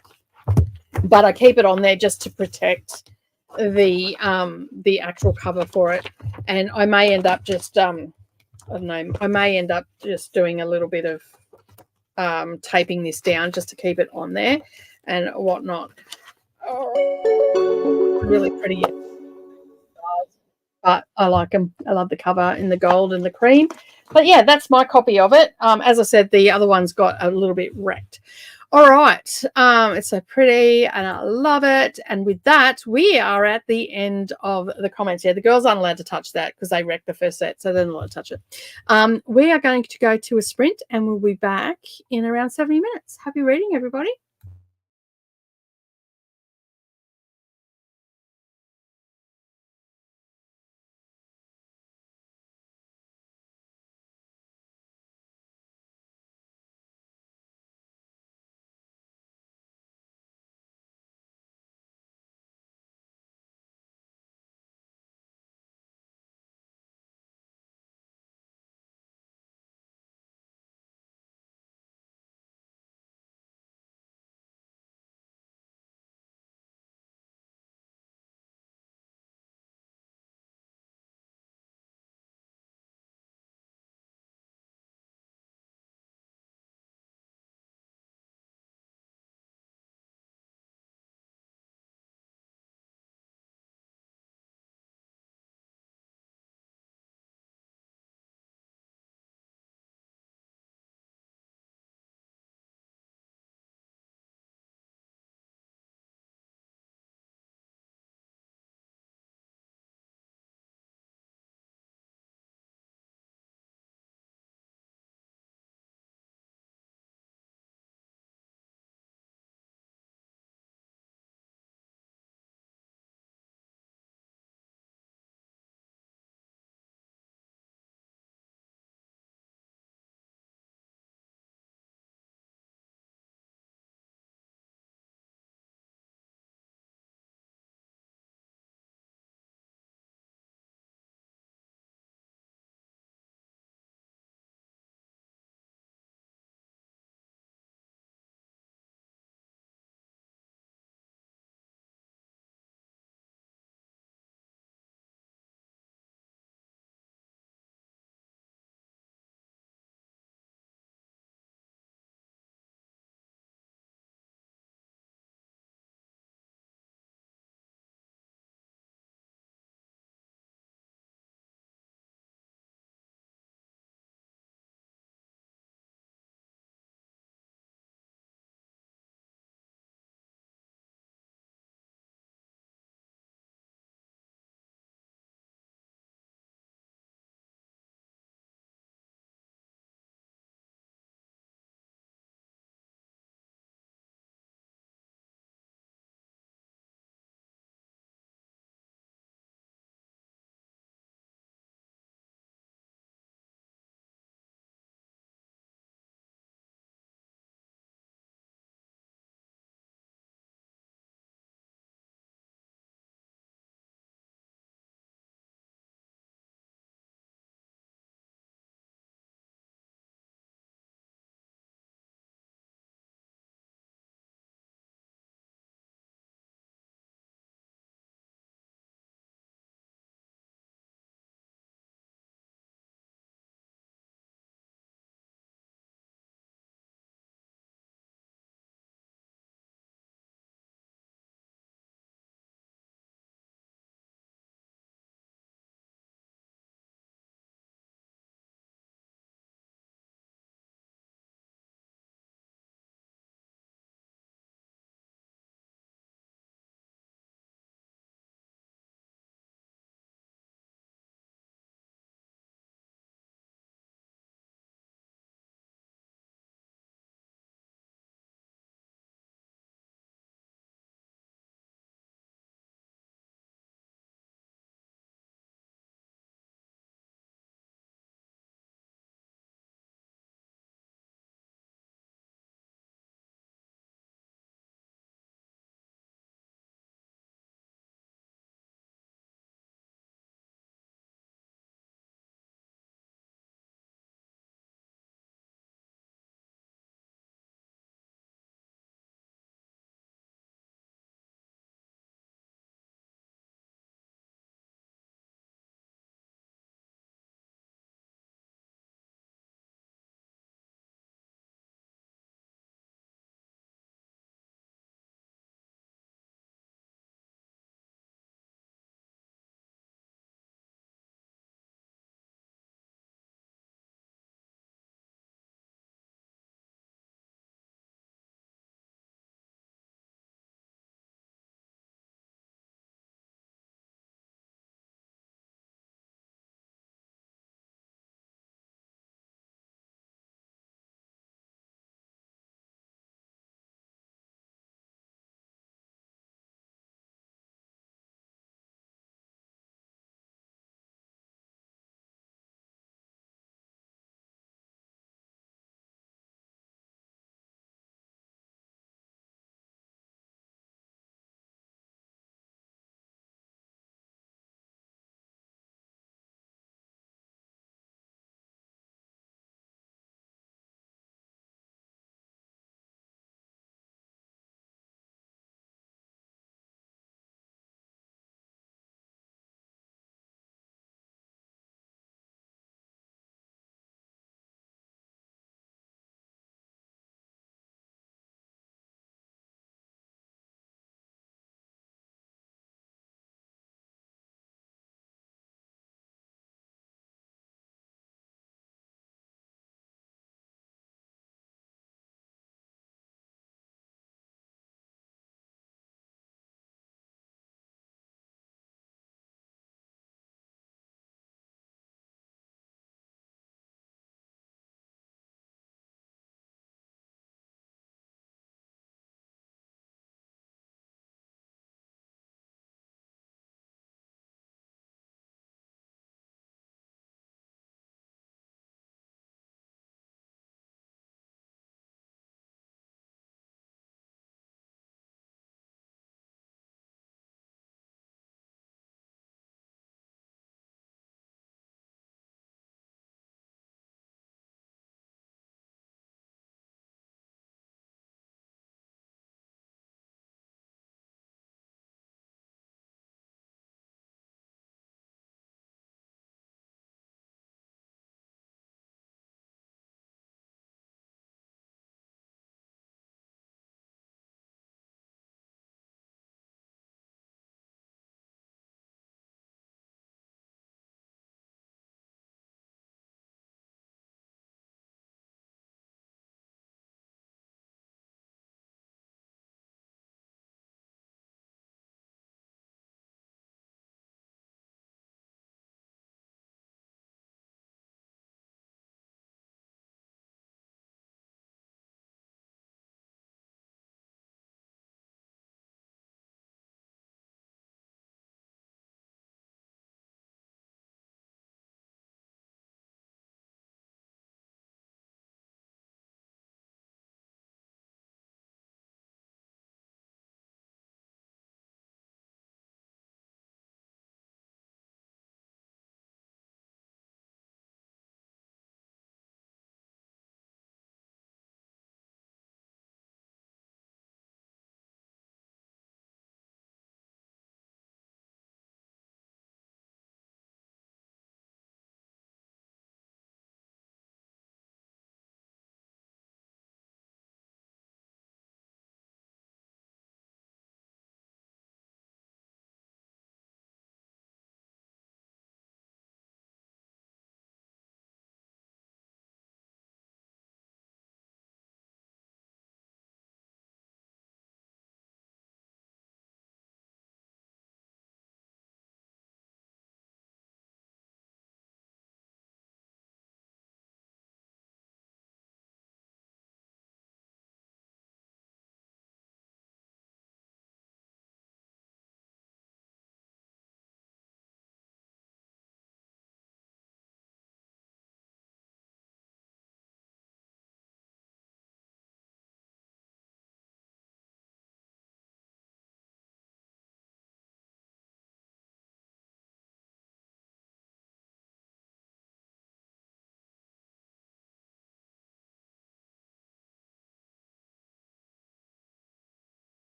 but I keep it on there just to protect the actual cover for it. And I may end up just I don't know, I may end up just doing a little bit of taping this down just to keep it on there and whatnot. Oh, really pretty, but I like them. I love the cover in the gold and the cream. But yeah, that's my copy of it. As I said, the other one's got a little bit wrecked. All right. It's so pretty and I love it. And with that, we are at the end of the comments. Yeah, the girls aren't allowed to touch that because they wrecked the first set, so they're not allowed to touch it. We are going to go to a sprint and we'll be back in around 70 minutes. Happy reading, everybody.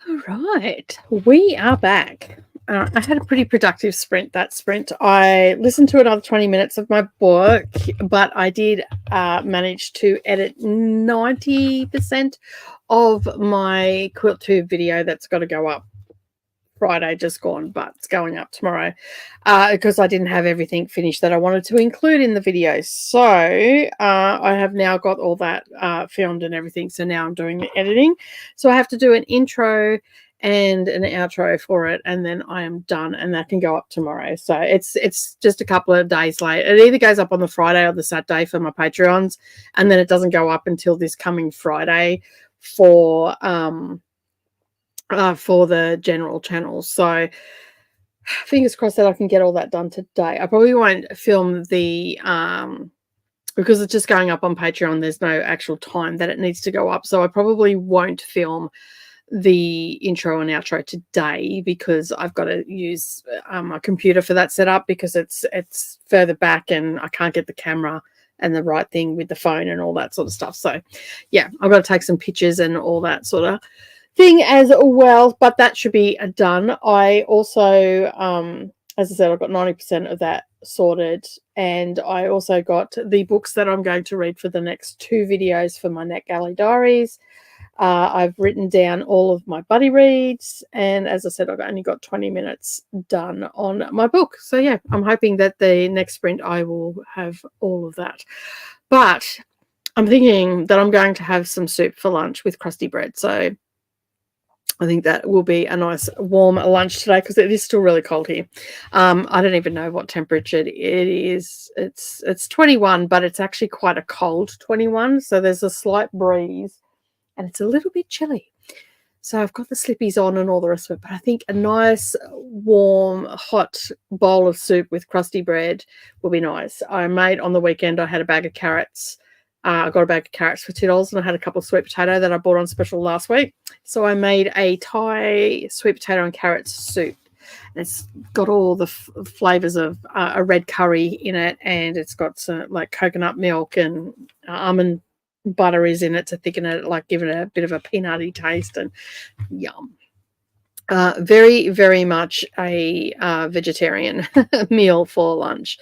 All right, we are back. I had a pretty productive sprint. That sprint, I listened to another 20 minutes of my book, but I did manage to edit 90% of my quilt tube video that's got to go up Friday, just gone, but it's going up tomorrow because I didn't have everything finished that I wanted to include in the video. So I have now got all that filmed and everything. So now I'm doing the editing. So I have to do an intro and an outro for it, and then I am done, and that can go up tomorrow. So it's just a couple of days late. It either goes up on the Friday or the Saturday for my Patreons, and then it doesn't go up until this coming Friday for the general channel. So fingers crossed that I can get all that done today. I probably won't film the because it's just going up on Patreon. There's no actual time that it needs to go up, so I probably won't film the intro and outro today because I've got to use my computer for that setup because it's further back and I can't get the camera and the right thing with the phone and all that sort of stuff. So yeah, I've got to take some pictures and all that sort of thing as well, but that should be done. I also, as I said, I've got 90% of that sorted, and I also got the books that I'm going to read for the next 2 videos for my NetGalley Diaries. I've written down all of my buddy reads, and as I said, I've only got 20 minutes done on my book. So yeah, I'm hoping that the next sprint I will have all of that. But I'm thinking that I'm going to have some soup for lunch with crusty bread. So I think that will be a nice warm lunch today because it is still really cold here. I don't even know what temperature it is. It's 21, but it's actually quite a cold 21. So there's a slight breeze and it's a little bit chilly. So I've got the slippies on and all the rest of it. But I think a nice, warm, hot bowl of soup with crusty bread will be nice. I made on the weekend, I had a bag of carrots. I got a bag of carrots for $2 and I had a couple of sweet potato that I bought on special last week. So I made a Thai sweet potato and carrots soup. And it's got all the flavors of a red curry in it, and it's got some like coconut milk and almond butter is in it to thicken it, like give it a bit of a peanutty taste, and yum. Very, very much a vegetarian meal for lunch.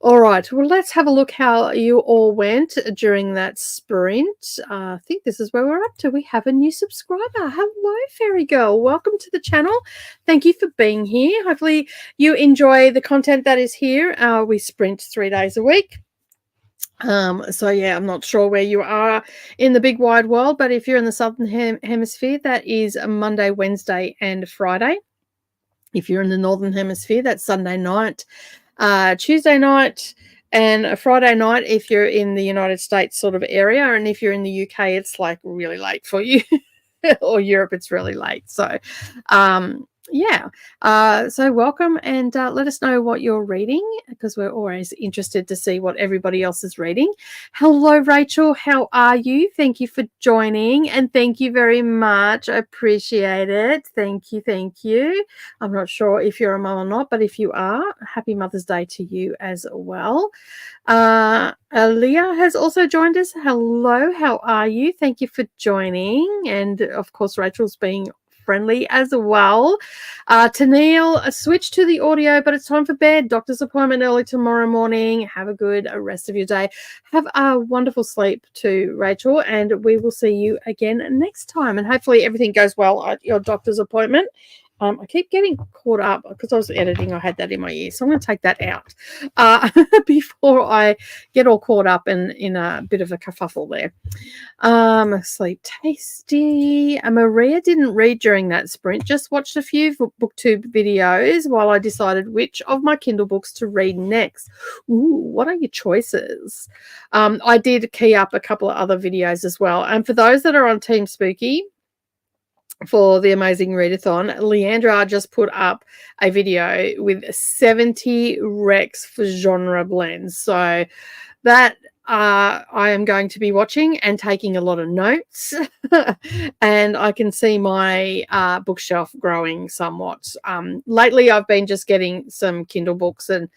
All right, well, let's have a look how you all went during that sprint. I think this is where we're up to. We have a new subscriber. Hello, Fairy Girl. Welcome to the channel. Thank you for being here. Hopefully you enjoy the content that is here. We sprint 3 days a week. So yeah, I'm not sure where you are in the big wide world, but if you're in the Southern Hemisphere, that is a Monday, Wednesday, and Friday. If you're in the Northern Hemisphere, that's Sunday night, Tuesday night, and a Friday night if you're in the United States sort of area. And if you're in the UK, it's like really late for you. Or Europe, it's really late. So yeah, so welcome, and let us know what you're reading because we're always interested to see what everybody else is reading. Hello, Rachel. How are you? Thank you for joining, and thank you very much. I appreciate it. Thank you. Thank you. I'm not sure if you're a mum or not, but if you are, happy Mother's Day to you as well. Leah has also joined us. Hello, how are you? Thank you for joining, and of course, Rachel's being friendly as well. Tennille, switch to the audio, but it's time for bed. Doctor's appointment early tomorrow morning. Have a good rest of your day. Have a wonderful sleep too, Rachel, and we will see you again next time. And hopefully everything goes well at your doctor's appointment. I keep getting caught up because I was editing. I had that in my ear, so I'm going to take that out before I get all caught up in a bit of a kerfuffle there. Sleep tasty. Maria didn't read during that sprint, just watched a few booktube videos while I decided which of my Kindle books to read next. Ooh, what are your choices? I did key up a couple of other videos as well. And for those that are on Team Spooky, for the Amazing Readathon, Leandra just put up a video with 70 recs for genre blends. So that I am going to be watching and taking a lot of notes. And I can see my bookshelf growing somewhat. Lately, I've been just getting some Kindle books and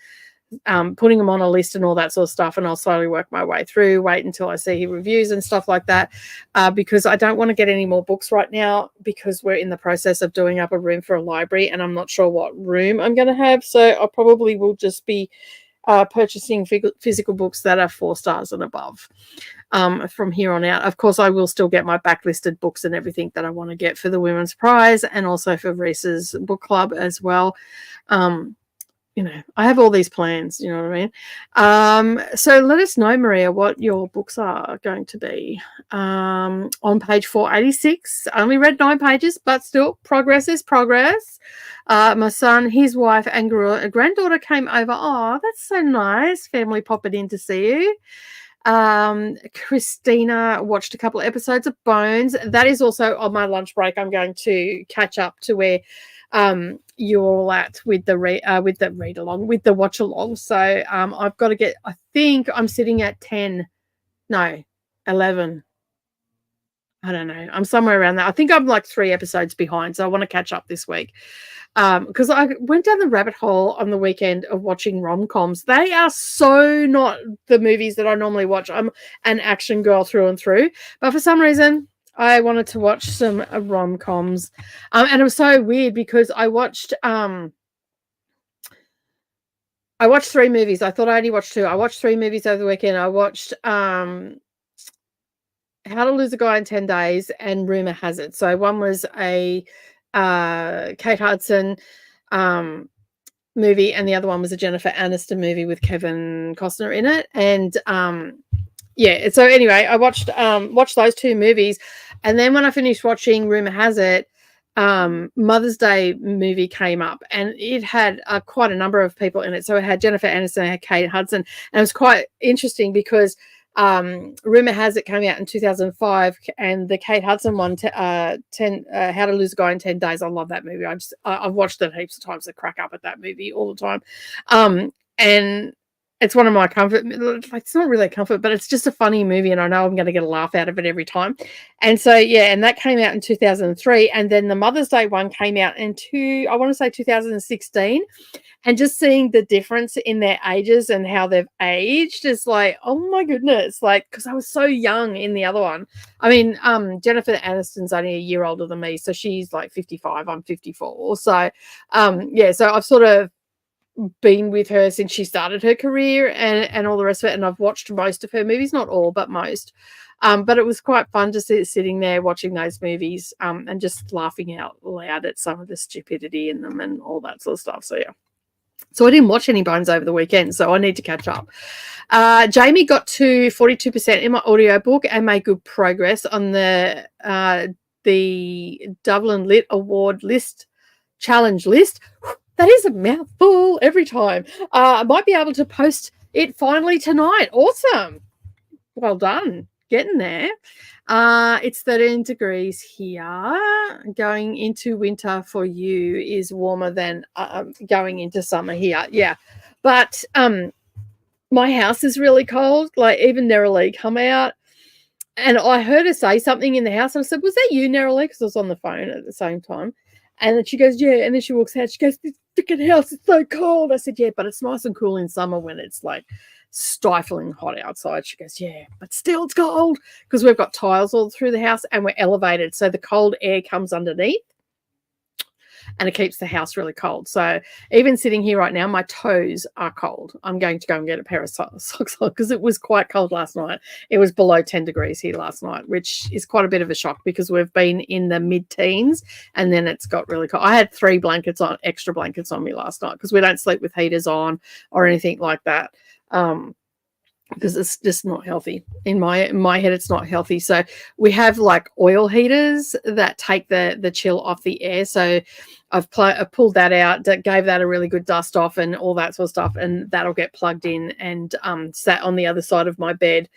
putting them on a list and all that sort of stuff, and I'll slowly work my way through, wait until I see reviews and stuff like that, because I don't want to get any more books right now because we're in the process of doing up a room for a library, and I'm not sure what room I'm going to have, so I probably will just be purchasing physical books that are 4 stars and above from here on out. Of course, I will still get my backlisted books and everything that I want to get for the Women's Prize and also for Reese's book club as well. I have all these plans, you know what I mean? So let us know, Maria, what your books are going to be. On page 486, I only read 9 pages, but still, progress is progress. My son, his wife, and granddaughter came over. Oh, that's so nice. Family popping in to see you. Christina watched a couple of episodes of Bones. That is also on my lunch break. I'm going to catch up to where you're all at with the read along, with the watch along. So I've got to get, I think I'm sitting at 11. I don't know. I'm somewhere around that. I think I'm like 3 episodes behind, so I want to catch up this week. Because I went down the rabbit hole on the weekend of watching rom-coms. They are so not the movies that I normally watch. I'm an action girl through and through. But for some reason, I wanted to watch some rom-coms. And it was so weird because I watched 3 movies. I thought I only watched 2. I watched 3 movies over the weekend. I watched How to Lose a Guy in 10 Days and Rumor Has It. So one was a Kate Hudson movie, and the other one was a Jennifer Aniston movie with Kevin Costner in it. And so anyway, I watched those 2 movies, and then when I finished watching Rumor Has It, Mother's Day movie came up, and it had quite a number of people in it. So it had Jennifer Aniston, it had Kate Hudson, and it was quite interesting because Rumor Has It came out in 2005, and the Kate Hudson one, How to Lose a Guy in 10 Days. I love that movie. I've watched it heaps of times. I crack up at that movie all the time. And it's one of my comfort, like, it's not really a comfort, but it's just a funny movie, and I know I'm going to get a laugh out of it every time. And so, and that came out in 2003, and then the Mother's Day one came out in 2016. And just seeing the difference in their ages and how they've aged is like, oh my goodness, like, because I was so young in the other one. I mean, Jennifer Aniston's only a year older than me, so she's like 55, I'm 54. So, so I've sort of been with her since she started her career and all the rest of it, and I've watched most of her movies, not all, but most. But it was quite fun just sitting there watching those movies and just laughing out loud at some of the stupidity in them and all that sort of stuff. So, yeah. So I didn't watch any Bones over the weekend, so I need to catch up. Jamie got to 42% in my audiobook and made good progress on the Dublin Lit Award list, challenge list. That is a mouthful every time. I might be able to post it finally tonight. Awesome. Well done. Getting there. It's 13 degrees here. Going into winter for you is warmer than going into summer here. Yeah. But my house is really cold. Like, even Neroli come out, and I heard her say something in the house, and I said, was that you, Neroli? Because I was on the phone at the same time. And then she goes, yeah. And then she walks out. She goes, this freaking house is so cold. I said, yeah, but it's nice and cool in summer when it's like stifling hot outside. She goes, yeah, but still it's cold, because we've got tiles all through the house and we're elevated, so the cold air comes underneath and it keeps the house really cold. So even sitting here right now, my toes are cold. I'm going to go and get a pair of socks on, because it was quite cold last night. It was below 10 degrees here last night, which is quite a bit of a shock because we've been in the mid-teens and then it's got really cold. I had 3 extra blankets on me last night, because we don't sleep with heaters on or anything like that. Because it's just not healthy. In my head, it's not healthy. So we have like oil heaters that take the chill off the air. So I've pulled that out, gave that a really good dust off and all that sort of stuff, and that'll get plugged in and sat on the other side of my bed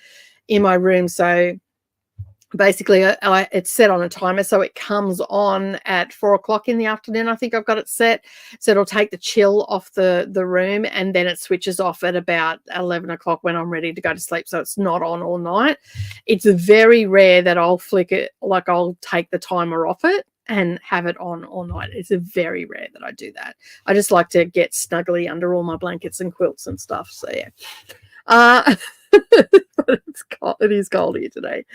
in my room. So basically it's set on a timer, so it comes on at 4:00 in the afternoon. I think I've got it set, so it'll take the chill off the room, and then it switches off at about 11 o'clock when I'm ready to go to sleep, so it's not on all night. It's very rare that I'll flick it, like I'll take the timer off it and have it on all night. It's very rare that I do that. I just like to get snuggly under all my blankets and quilts and stuff. So yeah. But it's cold. It is cold here today.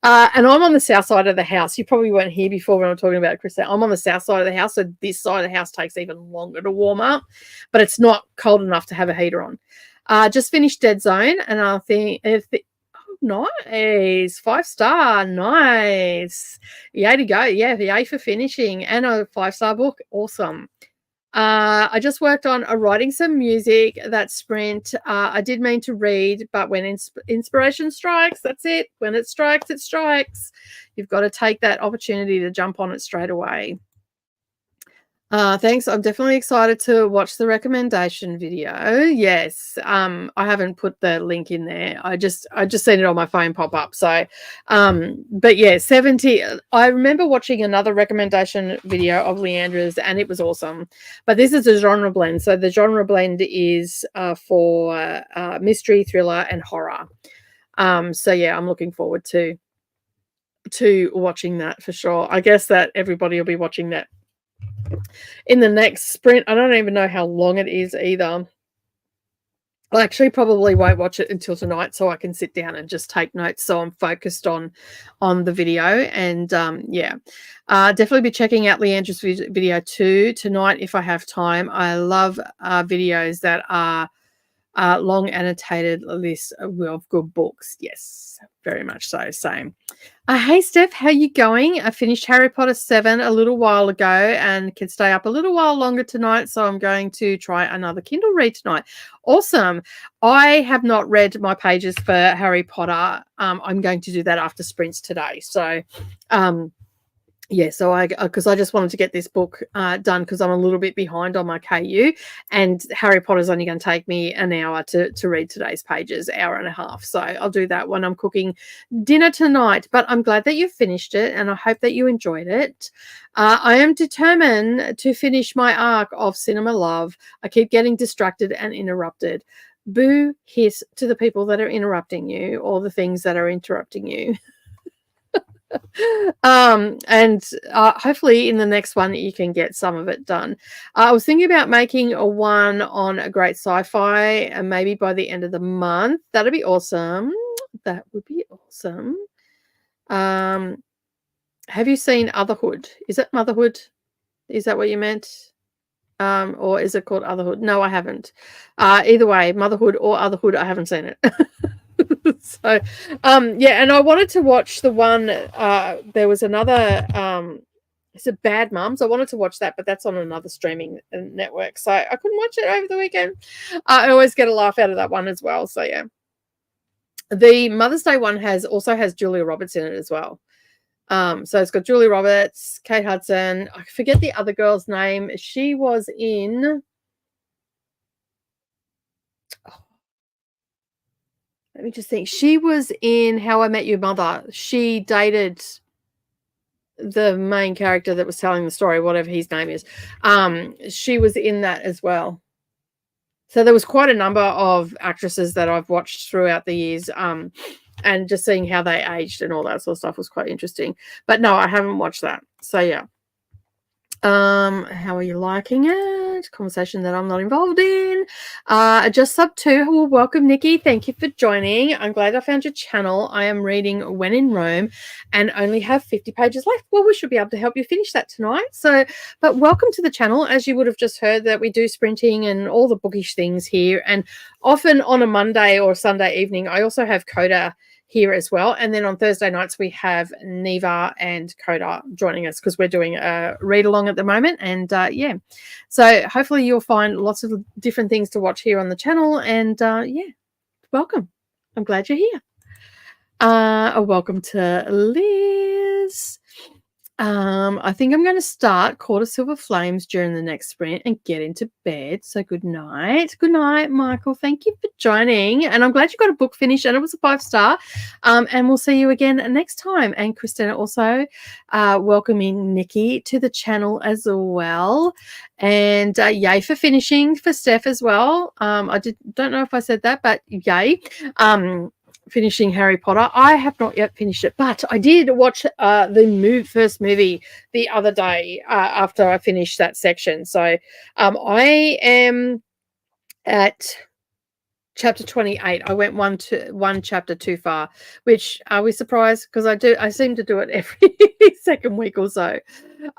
And I'm on the south side of the house. You probably weren't here before when I'm talking about Chris. I'm on the south side of the house, so this side of the house takes even longer to warm up, but it's not cold enough to have a heater on. Just finished Dead Zone, and I think nice, 5-star, nice, yay to go. Yeah, yay for finishing, and a 5-star book, awesome. I just worked on writing some music. That sprint. I did mean to read, but when inspiration strikes, that's it. When it strikes, it strikes. You've got to take that opportunity to jump on it straight away. Thanks. I'm definitely excited to watch the recommendation video. Yes. I haven't put the link in there. I just seen it on my phone pop up. So, but yeah, 70. I remember watching another recommendation video of Leandra's, and it was awesome. But this is a genre blend. So the genre blend is for mystery, thriller, and horror. So yeah, I'm looking forward to watching that for sure. I guess that everybody will be watching that in the next sprint. I don't even know how long it is either. I actually probably won't watch it until tonight, so I can sit down and just take notes, so I'm focused on the video. And yeah, definitely be checking out Leandra's video too tonight if I have time. I love videos that are long annotated list of good books. Yes, very much so. Same. Hey Steph, how you going? I finished Harry Potter 7 a little while ago and can stay up a little while longer tonight, so I'm going to try another Kindle read tonight. Awesome. I have not read my pages for Harry Potter. I'm going to do that after sprints today. So yeah, so because I just wanted to get this book done because I'm a little bit behind on my KU, and Harry Potter's only going to take me an hour to read today's pages, hour and a half. So I'll do that when I'm cooking dinner tonight. But I'm glad that you finished it, and I hope that you enjoyed it. I am determined to finish my arc of cinema love. I keep getting distracted and interrupted. Boo hiss to the people that are interrupting you, or the things that are interrupting you. And hopefully in the next one you can get some of it done. I was thinking about making a one on a great sci-fi, and maybe by the end of the month. That'd be awesome. That would be awesome. Have you seen Otherhood? Is it Motherhood? Is that what you meant? Or is it called Otherhood? No, I haven't. Either way, Motherhood or Otherhood, I haven't seen it. So yeah, and I wanted to watch the one, there was another, is it Bad Mums? I wanted to watch that, but that's on another streaming network, so I couldn't watch it over the weekend. I always get a laugh out of that one as well. So yeah, the Mother's Day one also has Julia Roberts in it as well. So it's got Julia Roberts, Kate Hudson, I forget the other girl's name. She was in, let me just think. She was in How I Met Your Mother. She dated the main character that was telling the story, whatever his name is. She was in that as well. So there was quite a number of actresses that I've watched throughout the years, and just seeing how they aged and all that sort of stuff was quite interesting. But no, I haven't watched that. So yeah. How are you liking it? Conversation that I'm not involved in. Just sub 2. Well, welcome, Nikki. Thank you for joining. I'm glad I found your channel. I am reading When in Rome and only have 50 pages left. Well, we should be able to help you finish that tonight. So, but welcome to the channel. As you would have just heard, that we do sprinting and all the bookish things here. And often on a Monday or Sunday evening, I also have Coda here as well. And then on Thursday nights, we have Neva and Coda joining us because we're doing a read along at the moment. And yeah, so hopefully you'll find lots of different things to watch here on the channel. And yeah, welcome. I'm glad you're here. Welcome to Liz. I think I'm going to start Quarter Silver Flames during the next sprint and get into bed. So good night. Good night, Michael. Thank you for joining. And I'm glad you got a book finished and it was a 5-star. And we'll see you again next time. And Christina also welcoming Nikki to the channel as well. And yay for finishing for Steph as well. I don't know if I said that, but yay. finishing Harry Potter. I have not yet finished it, but I did watch the first movie the other day after I finished that section. So I am at chapter 28. I went one chapter too far, which are we surprised? Because I seem to do it every second week or so.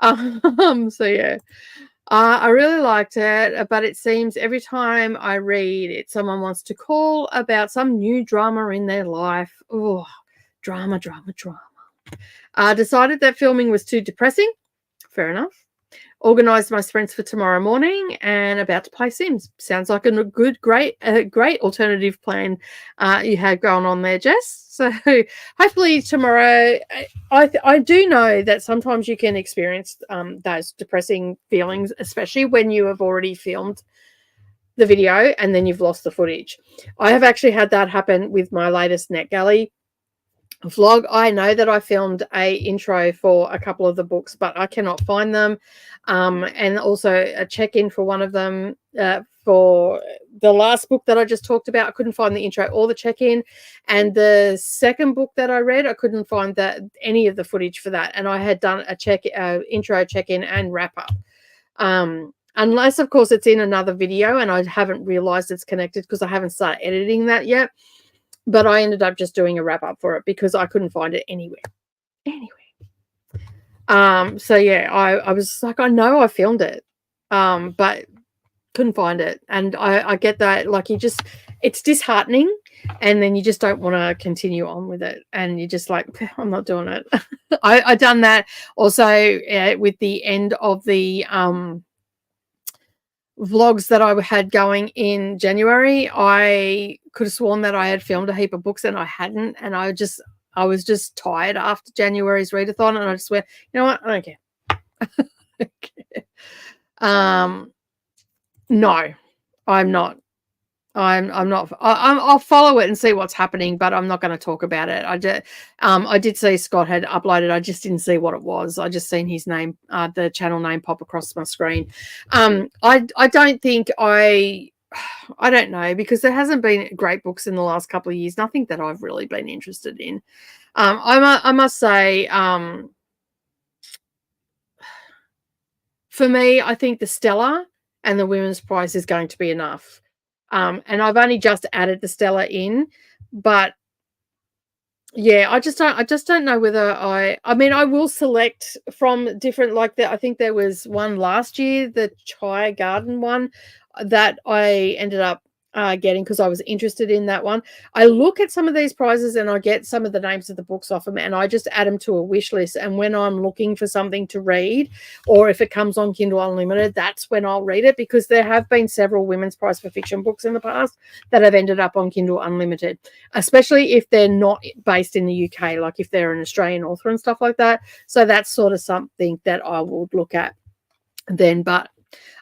So yeah. I really liked it, but it seems every time I read it, someone wants to call about some new drama in their life. Oh, drama. Decided that filming was too depressing. Fair enough. Organised my sprints for tomorrow morning and about to play Sims. Sounds like a great alternative plan you have going on there, Jess. So hopefully tomorrow, I do know that sometimes you can experience those depressing feelings, especially when you have already filmed the video and then you've lost the footage. I have actually had that happen with my latest NetGalley vlog. I know that I filmed a intro for a couple of the books, but I cannot find them. And also a check-in for one of them for the last book that I just talked about. I couldn't find the intro or the check-in. And the second book that I read, I couldn't find any of the footage for that. And I had done a intro, check-in, and wrap-up. Unless, of course, it's in another video and I haven't realized it's connected because I haven't started editing that yet. But I ended up just doing a wrap-up for it because I couldn't find it anywhere. So yeah, I was like, I know I filmed it, but couldn't find it. And I get that, like, it's disheartening, and then you just don't want to continue on with it, and you're just like, I'm not doing it. I done that also with the end of the vlogs that I had going in January. I could have sworn that I had filmed a heap of books and I hadn't, and I was just tired after January's readathon, and I just went, you know what, I don't care. No, I'm not. I'm not. I'll follow it and see what's happening, but I'm not going to talk about it. I did see Scott had uploaded. I just didn't see what it was. I just seen his name, the channel name, pop across my screen. I don't think I don't know, because there hasn't been great books in the last couple of years. Nothing that I've really been interested in. I must say, for me, I think the Stella and the Women's Prize is going to be enough. And I've only just added the Stella in, but yeah, I just don't know whether I mean, I will select from different, like I think there was one last year, the Chai Garden one, that I ended up getting because I was interested in that one. I look at some of these prizes and I get some of the names of the books off them, and I just add them to a wish list. And when I'm looking for something to read, or if it comes on Kindle Unlimited, that's when I'll read it, because there have been several Women's Prize for Fiction books in the past that have ended up on Kindle Unlimited, especially if they're not based in the UK, like if they're an Australian author and stuff like that. So that's sort of something that I would look at then. But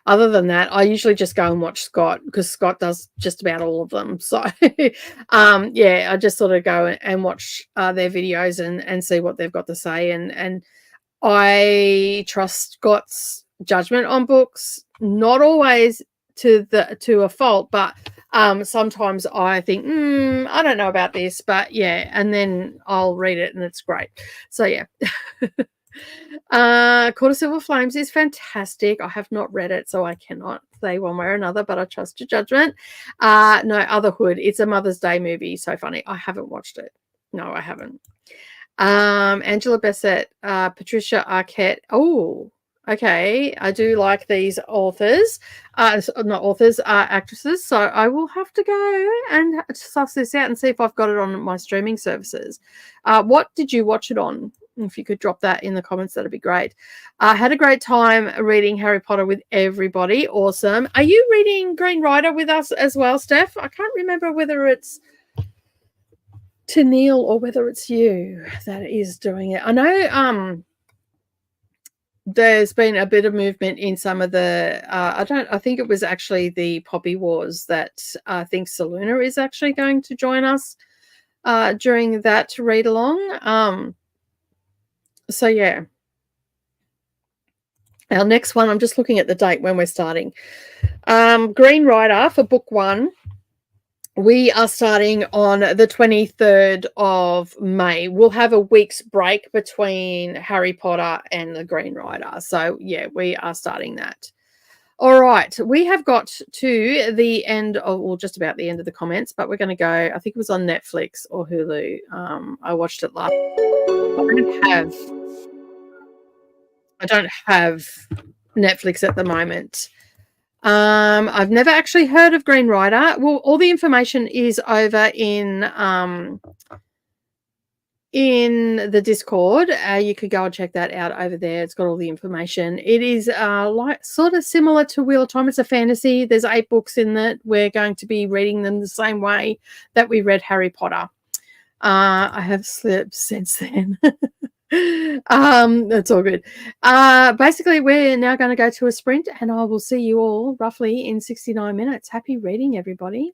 other than that, I usually just go and watch Scott, because Scott does just about all of them. So, yeah, I just sort of go and watch their videos and see what they've got to say. And I trust Scott's judgment on books, not always to a fault, but sometimes I think, I don't know about this, but yeah, and then I'll read it and it's great. So yeah. Court of Silver Flames is fantastic. I have not read it, so I cannot say one way or another, but I trust your judgment. No, Otherhood, it's a Mother's Day movie. So funny. I haven't watched it. No, I haven't. Angela Bassett, Patricia Arquette. Oh, okay. I do like these authors. Not authors, actresses. So I will have to go and suss this out and see if I've got it on my streaming services. What did you watch it on? If you could drop that in the comments, that'd be great. I had a great time reading Harry Potter with everybody. Awesome. Are you reading Green Rider with us as well, Steph? I can't remember whether it's Tennille or whether it's you that is doing it. I know there's been a bit of movement in some of the I think it was actually the Poppy Wars that I think Saluna is actually going to join us during that read along. So yeah, our next one, I'm just looking at the date when we're starting. Green Rider for book 1 We are starting on the 23rd of May. We'll have a week's break between Harry Potter and the Green Rider. So, yeah, we are starting that. All right. We have got to the end of, well, just about the end of the comments, but we're going to go, I think it was on Netflix or Hulu. I watched it last. I don't have Netflix at the moment. I've never actually heard of Green Rider. Well, all the information is over in the Discord. You could go and check that out over there. It's got all the information. It is like sort of similar to Wheel of Time. It's a fantasy. There's 8 books in that. We're going to be reading them the same way that we read Harry Potter. I have slipped since then. That's all good. Basically, we're now going to go to a sprint, and I will see you all roughly in 69 minutes. Happy reading, everybody.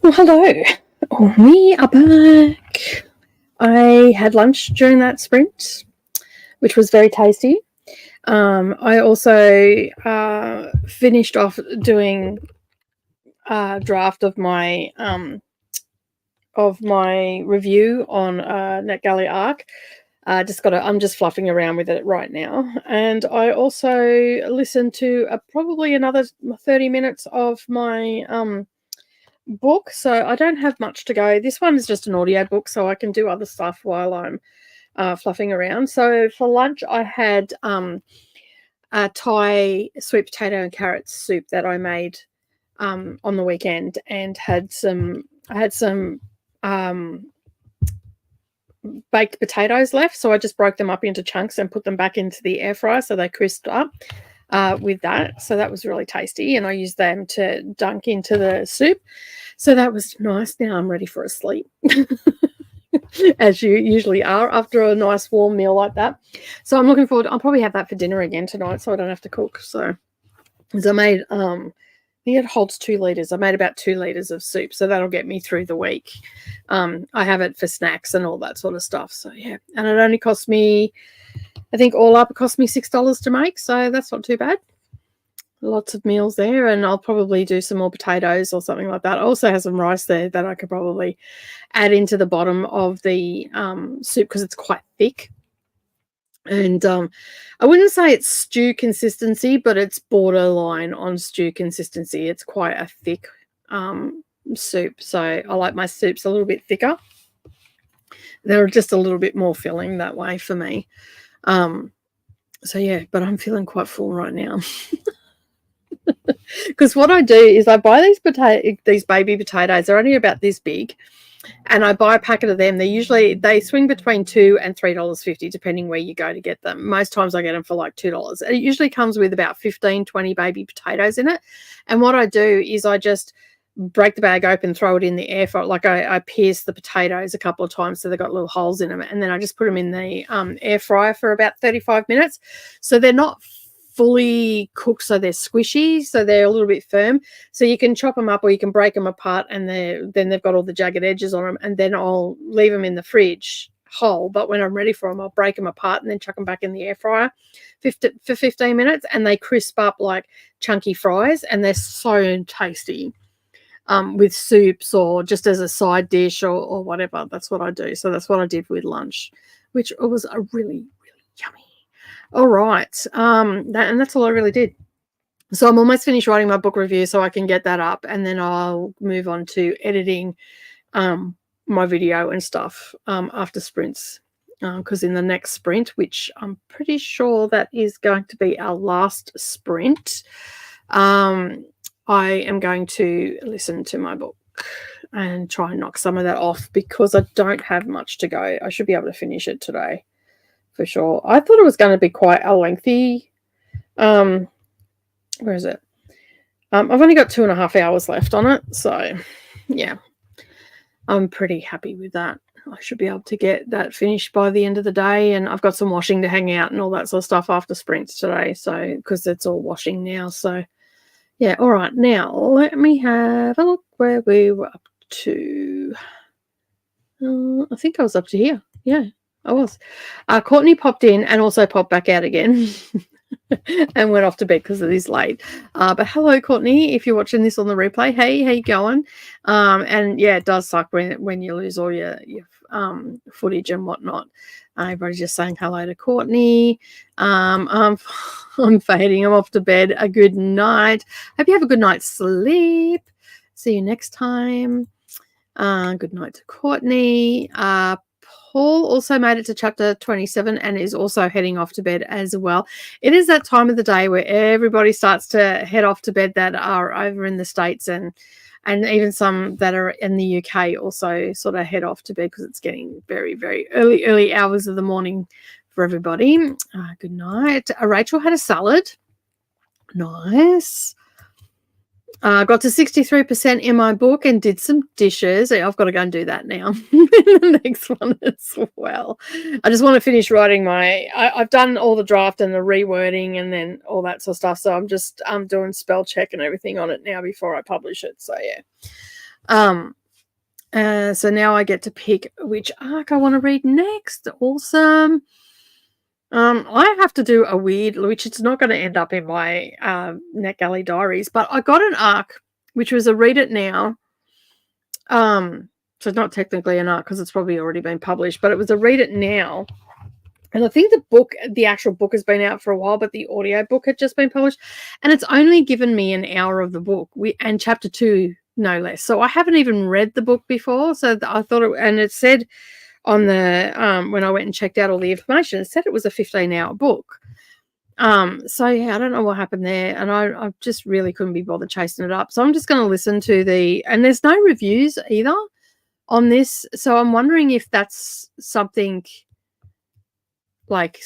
Well, hello. We are back. I had lunch during that sprint, which was very tasty. I also finished off doing a draft of my review on NetGalley Arc. I'm just fluffing around with it right now, and I also listened to probably another 30 minutes of my book. So I don't have much to go. This one is just an audio book, so I can do other stuff while I'm fluffing around. So for lunch, I had a Thai sweet potato and carrot soup that I made on the weekend, and I had some baked potatoes left, so I just broke them up into chunks and put them back into the air fryer so they crisped up with that. So that was really tasty, and I used them to dunk into the soup. So that was nice. Now I'm ready for a sleep. As you usually are after a nice warm meal like that. So I'm looking forward. I'll probably have that for dinner again tonight, so I don't have to cook. So as I made I think it holds 2 liters. I made about 2 liters of soup, so that'll get me through the week. I have it for snacks and all that sort of stuff. So yeah, and it only cost me, I think all up, it cost me $6 to make, so that's not too bad. Lots of meals there, and I'll probably do some more potatoes or something like that. I also have some rice there that I could probably add into the bottom of the soup because it's quite thick. And I wouldn't say it's stew consistency, but it's borderline on stew consistency. It's quite a thick soup, so I like my soups a little bit thicker. They're just a little bit more filling that way for me. So yeah, but I'm feeling quite full right now. Because what I do is I buy these baby potatoes. They're only about this big, and I buy a packet of them. They swing between $2 and $3.50 depending where you go to get them. Most times I get them for like $2. It usually comes with about 15-20 baby potatoes in it. And what I do is I just break the bag open, throw it in the air fryer. Like I pierce the potatoes a couple of times so they've got little holes in them, and then I just put them in the air fryer for about 35 minutes. So they're not fully cooked, so they're squishy, so they're a little bit firm. So you can chop them up or you can break them apart, and then they've got all the jagged edges on them, and then I'll leave them in the fridge whole. But when I'm ready for them, I'll break them apart and then chuck them back in the air fryer for 15 minutes, and they crisp up like chunky fries, and they're so tasty with soups or just as a side dish or whatever. That's what I do. So that's what I did with lunch, which was a really yummy. All right. And that's all I really did. So I'm almost finished writing my book review so I can get that up, and then I'll move on to editing my video and stuff after sprints. Because in the next sprint, which I'm pretty sure that is going to be our last sprint, I am going to listen to my book and try and knock some of that off because I don't have much to go. I should be able to finish it today. For sure. I thought it was going to be quite a lengthy. Where is it? I've only got 2.5 hours left on it, so yeah, I'm pretty happy with that. I should be able to get that finished by the end of the day, and I've got some washing to hang out and all that sort of stuff after sprints today. So because it's all washing now, so yeah. All right, now let me have a look where we were up to. I think I was up to here. Yeah. I was. Courtney popped in and also popped back out again and went off to bed because it is late. But hello, Courtney, if you're watching this on the replay. Hey, how you going? And yeah, it does suck when you lose all your footage and whatnot. Everybody's just saying hello to Courtney. I'm fading. I'm off to bed. A good night. Hope you have a good night's sleep. See you next time. Good night to Courtney. Paul also made it to chapter 27 and is also heading off to bed as well. It is that time of the day where everybody starts to head off to bed that are over in the States, and even some that are in the UK also sort of head off to bed because it's getting very, very early hours of the morning for everybody. Good night. Rachel had a salad. Nice. Got to 63% in my book and did some dishes. I've got to go and do that now in the next one as well. I just want to finish writing I've done all the draft and the rewording and then all that sort of stuff. So I'm just doing spell check and everything on it now before I publish it. So yeah. So now I get to pick which arc I want to read next. Awesome. I have to do a weird, which it's not going to end up in my NetGalley diaries, but I got an arc, which was a read it now. So it's not technically an arc because it's probably already been published, but it was a read it now. And I think the actual book has been out for a while, but the audio book had just been published, and it's only given me an hour of the book and chapter 2, no less. So I haven't even read the book before. So I thought and it said on the when I went and checked out all the information, it said it was a 15-hour book. So yeah, I don't know what happened there, and I just really couldn't be bothered chasing it up. So I'm just going to listen to and there's no reviews either on this. So I'm wondering if that's something like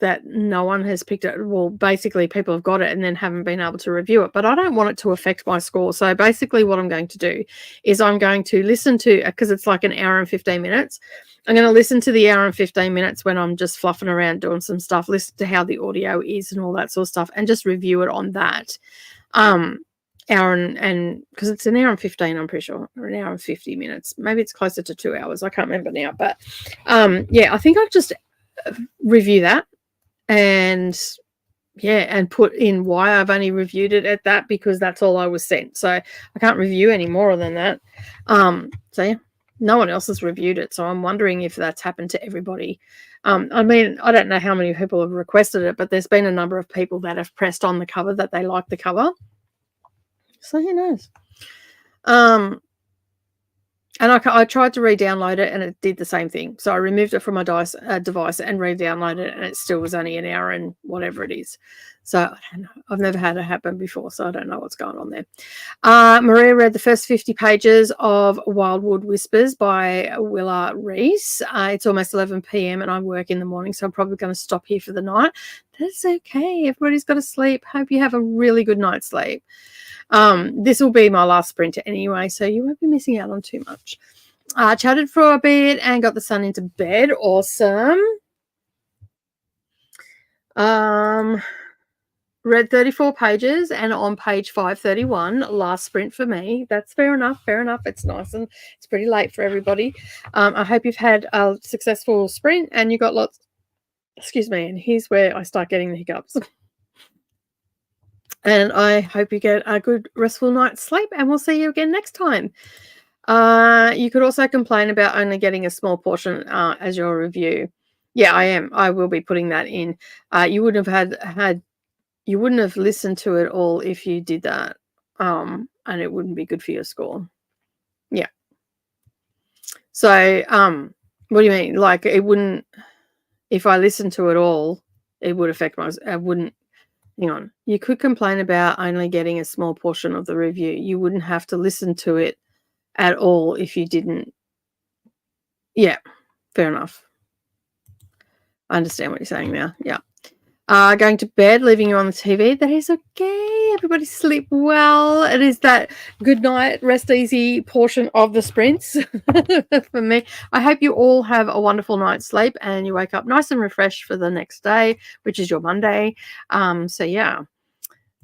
that no one has picked it. Well, basically people have got it and then haven't been able to review it, but I don't want it to affect my score. So basically what I'm going to do is I'm going to listen to, because it's like an hour and 15 minutes. I'm going to listen to the hour and 15 minutes when I'm just fluffing around doing some stuff, listen to how the audio is and all that sort of stuff, and just review it on that hour and because it's an hour and 15, I'm pretty sure, or an hour and 50 minutes. Maybe it's closer to 2 hours. I can't remember now, but yeah, I think I'll just review that and put in why I've only reviewed it at that, because that's all I was sent. So I can't review any more than that. So yeah, no one else has reviewed it. So I'm wondering if that's happened to everybody. I mean, I don't know how many people have requested it, but there's been a number of people that have pressed on the cover that they like the cover. So who knows? And I tried to re-download it and it did the same thing. So I removed it from my device and re-downloaded it, and it still was only an hour and whatever it is. So I don't know. I've never had it happen before, so I don't know what's going on there. Maria read the first 50 pages of Wildwood Whispers by Willa Reese. It's almost 11 p.m. and I work in the morning, so I'm probably going to stop here for the night. That's okay. Everybody's got to sleep. Hope you have a really good night's sleep. This will be my last sprint anyway, so you won't be missing out on too much. Chatted for a bit and got the son into bed. Awesome. Read 34 pages and on page 531, last sprint for me. That's fair enough. It's nice and it's pretty late for everybody. I hope you've had a successful sprint and you got lots. Excuse me. And here's where I start getting the hiccups. And I hope you get a good restful night's sleep, and we'll see you again next time. You could also complain about only getting a small portion as your review. Yeah, I am. I will be putting that in. You wouldn't have you wouldn't have listened to it all if you did that, and it wouldn't be good for your score. Yeah. So, what do you mean? Like, it wouldn't. If I listened to it all, it would affect my. I wouldn't. Hang on. You could complain about only getting a small portion of the review. You wouldn't have to listen to it at all if you didn't. Yeah, fair enough. I understand what you're saying now. Yeah. Going to bed, leaving you on the TV. That is okay. Everybody sleep well. It is that good night, rest easy portion of the sprints for me. I hope you all have a wonderful night's sleep and you wake up nice and refreshed for the next day, which is your Monday. So yeah,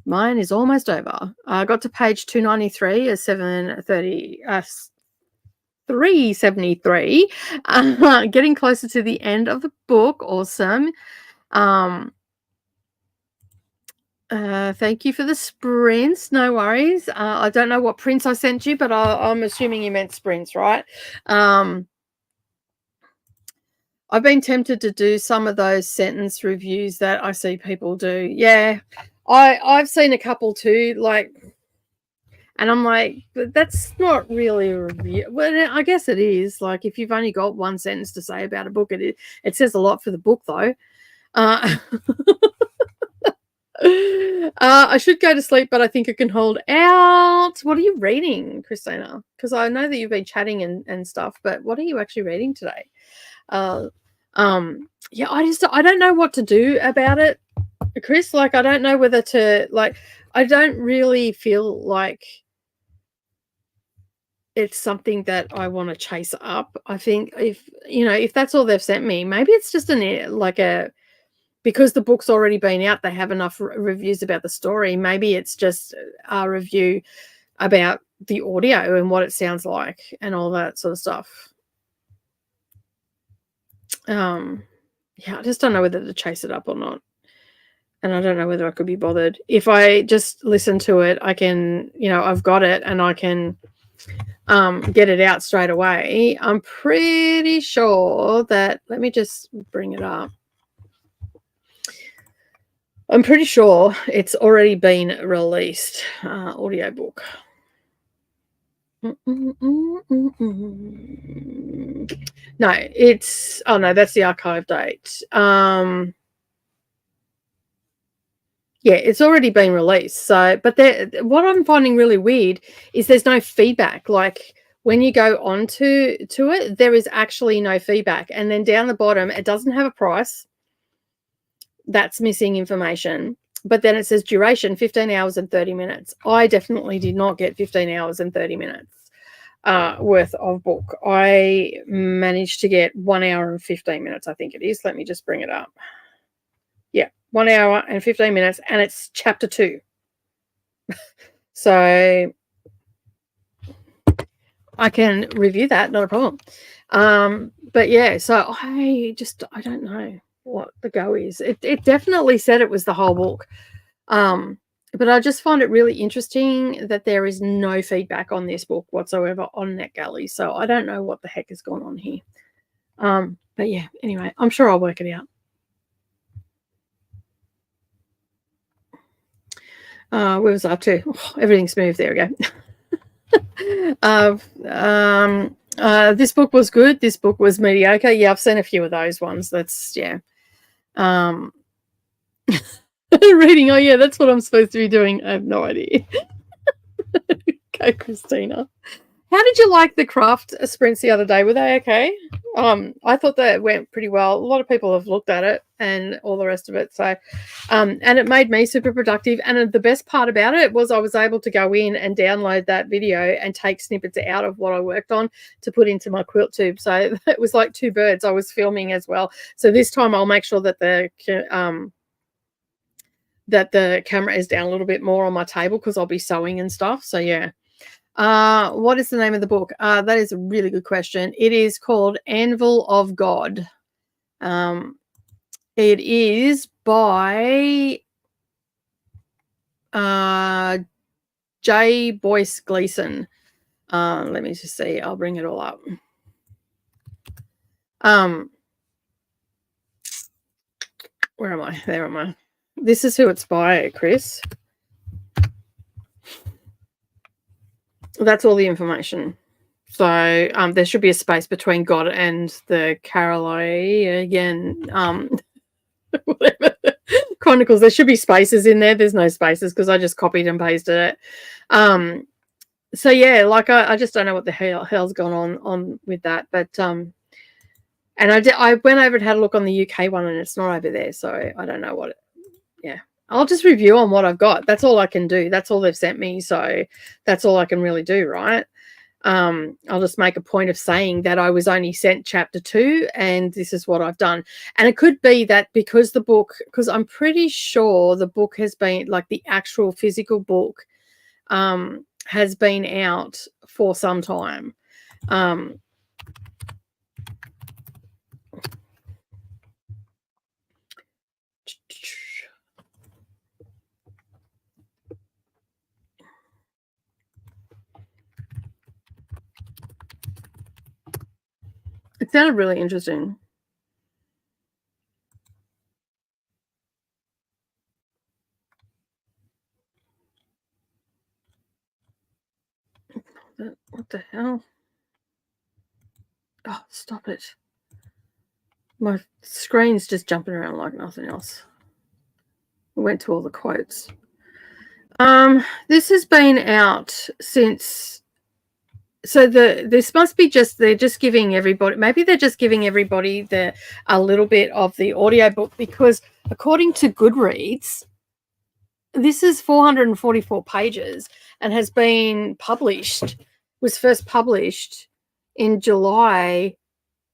mine is almost over. I got to page 293 at 373. Getting closer to the end of the book. Awesome. Thank you for the sprints. No worries. I don't know what prints I sent you, but I'm assuming you meant sprints, right? I've been tempted to do some of those sentence reviews that I see people do. Yeah, I've seen a couple too, like, and I'm like, but that's not really a review. Well, I guess it is. Like, if you've only got one sentence to say about a book, it says a lot for the book, though. I should go to sleep, but I think I can hold out. What are you reading, Christina? Because I know that you've been chatting and stuff, but what are you actually reading today? Yeah, I don't know what to do about it, Chris, like, I don't know whether to, like, I don't really feel like it's something that I want to chase up. I think if that's all they've sent me, maybe it's just because the book's already been out, they have enough reviews about the story. Maybe it's just a review about the audio and what it sounds like and all that sort of stuff. Yeah, I just don't know whether to chase it up or not. And I don't know whether I could be bothered. If I just listen to it, I can, I've got it and I can get it out straight away. I'm pretty sure that, let me just bring it up. I'm pretty sure it's already been released, audiobook. No, that's the archive date. Yeah, it's already been released. So, but what I'm finding really weird is there's no feedback. Like when you go on to it, there is actually no feedback. And then down the bottom, it doesn't have a price. That's missing information. But then it says duration, 15 hours and 30 minutes. I definitely did not get 15 hours and 30 minutes worth of book. I managed to get 1 hour and 15 minutes, I think it is. Let me just bring it up. Yeah, 1 hour and 15 minutes, and it's chapter 2. So I can review that, not a problem. But yeah, so I don't know what the go is. It definitely said it was the whole book. But I just find it really interesting that there is no feedback on this book whatsoever on NetGalley. So I don't know what the heck is going on here. But yeah, anyway, I'm sure I'll work it out. Where was I up to? Oh, everything's moved. There we go. This book was good. This book was mediocre. Yeah, I've seen a few of those ones. That's, yeah. Reading. Oh, yeah, that's what I'm supposed to be doing. I have no idea. Go, Christina. How did you like the craft sprints the other day? Were they okay? I thought that went pretty well. A lot of people have looked at it and all the rest of it. So, and it made me super productive. And the best part about it was I was able to go in and download that video and take snippets out of what I worked on to put into my quilt tube. So it was like two birds. I was filming as well. So this time I'll make sure that the camera is down a little bit more on my table because I'll be sewing and stuff. So yeah. What is the name of the book? That is a really good question. It is called Anvil of God. It is by J. Boyce Gleason. Let me just see. I'll bring it all up. Where am I? There am I. This is who it's by, Chris. That's all the information. So there should be a space between God and the Caroline again. Whatever. Chronicles. There should be spaces in there. There's no spaces because I just copied and pasted it. So yeah, like I just don't know what the hell's gone on with that. But and I went over and had a look on the UK one, and it's not over there. So I don't know what. Yeah. I'll just review on what I've got. That's all I can do. That's all they've sent me. So that's all I can really do, right? I'll just make a point of saying that I was only sent chapter 2 and this is what I've done. And it could be that because I'm pretty sure the book has been, like the actual physical book has been out for some time. It sounded really interesting. What the hell? Oh, stop it. My screen's just jumping around like nothing else. I went to all the quotes. This has been out since So this must be they're just giving everybody, maybe they're just giving everybody a little bit of the audiobook, because according to Goodreads, this is 444 pages and has been was first published in July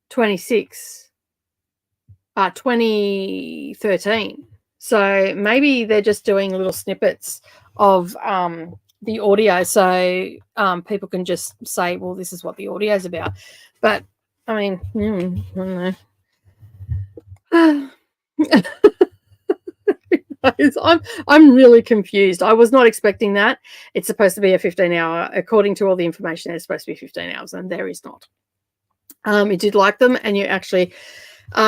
2013. So maybe they're just doing little snippets of the audio, so people can just say, well, this is what the audio is about. But I mean, I don't know. I'm really confused. I was not expecting that. It's supposed to be a 15-hour, according to all the information, it's supposed to be 15 hours, and there is not. You did like them, and you actually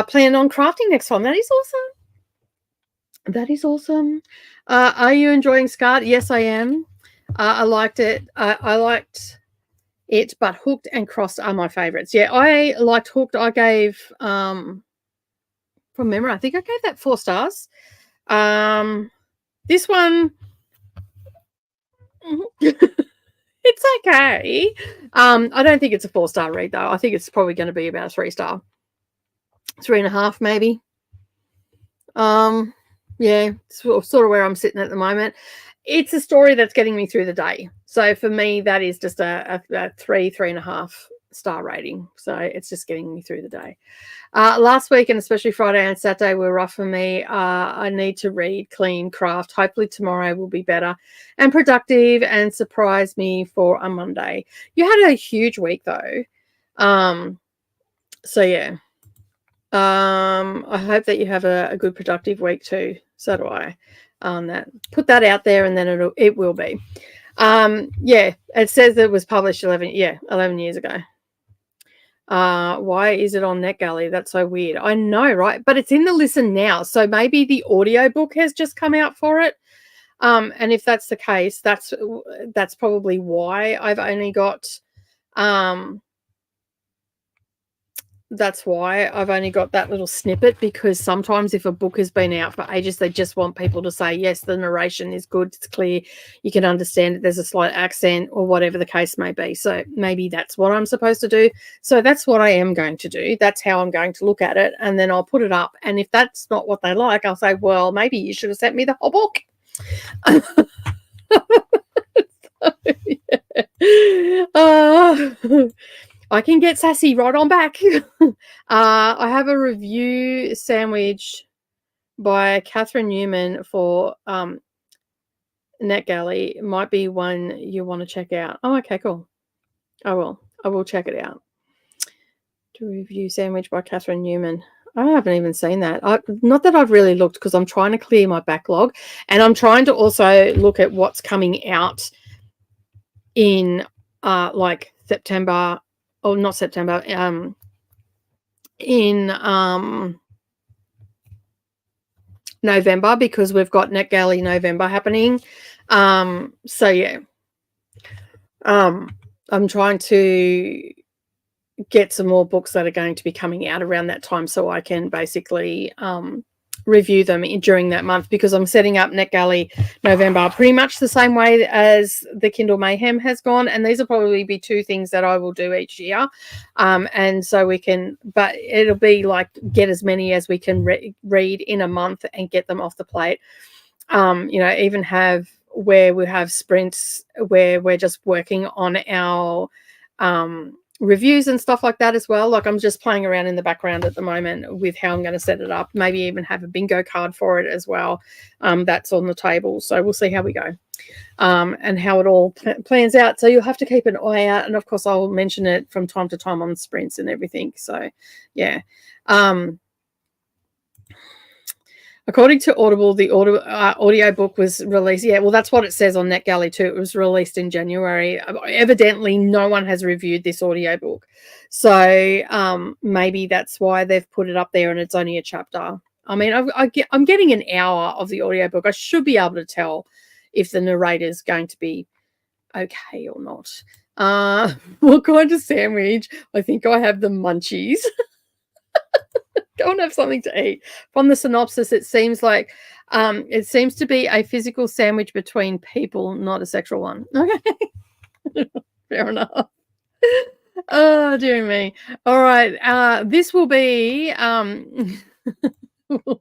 plan on crafting next time. That is awesome. That is awesome. Are you enjoying Scarred? Yes, I am. I liked it. I liked it, but Hooked and Crossed are my favorites. Yeah, I liked Hooked. I gave, from memory, I think I gave that 4 stars. This one, it's okay. I don't think it's a 4-star read, though. I think it's probably going to be about a 3-star. 3.5, maybe. Yeah, sort of where I'm sitting at the moment. It's a story that's getting me through the day. So for me, that is just a 3.5 star rating. So it's just getting me through the day. Last week, and especially Friday and Saturday, were rough for me. I need to read, clean, craft. Hopefully tomorrow will be better and productive and surprise me for a Monday. You had a huge week, though. So yeah. I hope that you have a good productive week too. So do I. Put that out there, and then it will be. Yeah, it says it was published 11 years ago. Why is it on NetGalley? That's so weird. I know, right? But it's in the listen now, so maybe the audiobook has just come out for it. And if that's the case, that's probably why I've only got that's why I've only got that little snippet, because sometimes if a book has been out for ages, they just want people to say, yes, the narration is good, it's clear, you can understand it, there's a slight accent, or whatever the case may be. So maybe that's what I'm supposed to do. So that's what I am going to do. That's how I'm going to look at it, and then I'll put it up. And if that's not what they like, I'll say, well, maybe you should have sent me the whole book. I can get sassy right on back. I have a review sandwich by Catherine Newman for NetGalley. It might be one you want to check out. Oh, okay, cool. I will check it out. To review sandwich by Catherine Newman. I haven't even seen that. Not that I've really looked, because I'm trying to clear my backlog, and I'm trying to also look at what's coming out in like September. Oh, not September. In November, because we've got NetGalley November happening. So yeah. I'm trying to get some more books that are going to be coming out around that time, so I can basically review them during that month, because I'm setting up NetGalley November pretty much the same way as the Kindle MAYhem has gone, and these will probably be 2 things that I will do each year, and so we can, but it'll be like get as many as we can read in a month and get them off the plate. Even have where we have sprints where we're just working on our reviews and stuff like that as well. Like, I'm just playing around in the background at the moment with how I'm going to set it up. Maybe even have a bingo card for it as well. That's on the table. So we'll see how we go and how it all plans out. So you'll have to keep an eye out. And of course, I'll mention it from time to time on sprints and everything. So yeah. According to Audible, the audiobook was released. Yeah, well, that's what it says on NetGalley too. It was released in January. Evidently, no one has reviewed this audiobook. So maybe that's why they've put it up there, and it's only a chapter. I mean, I'm getting an hour of the audiobook. I should be able to tell if the narrator is going to be okay or not. What kind of sandwich? I think I have the munchies. Go and have something to eat. From the synopsis, it seems like it seems to be a physical sandwich between people, not a sexual one. Okay. Fair enough. Oh, dear me. All right. This will be well,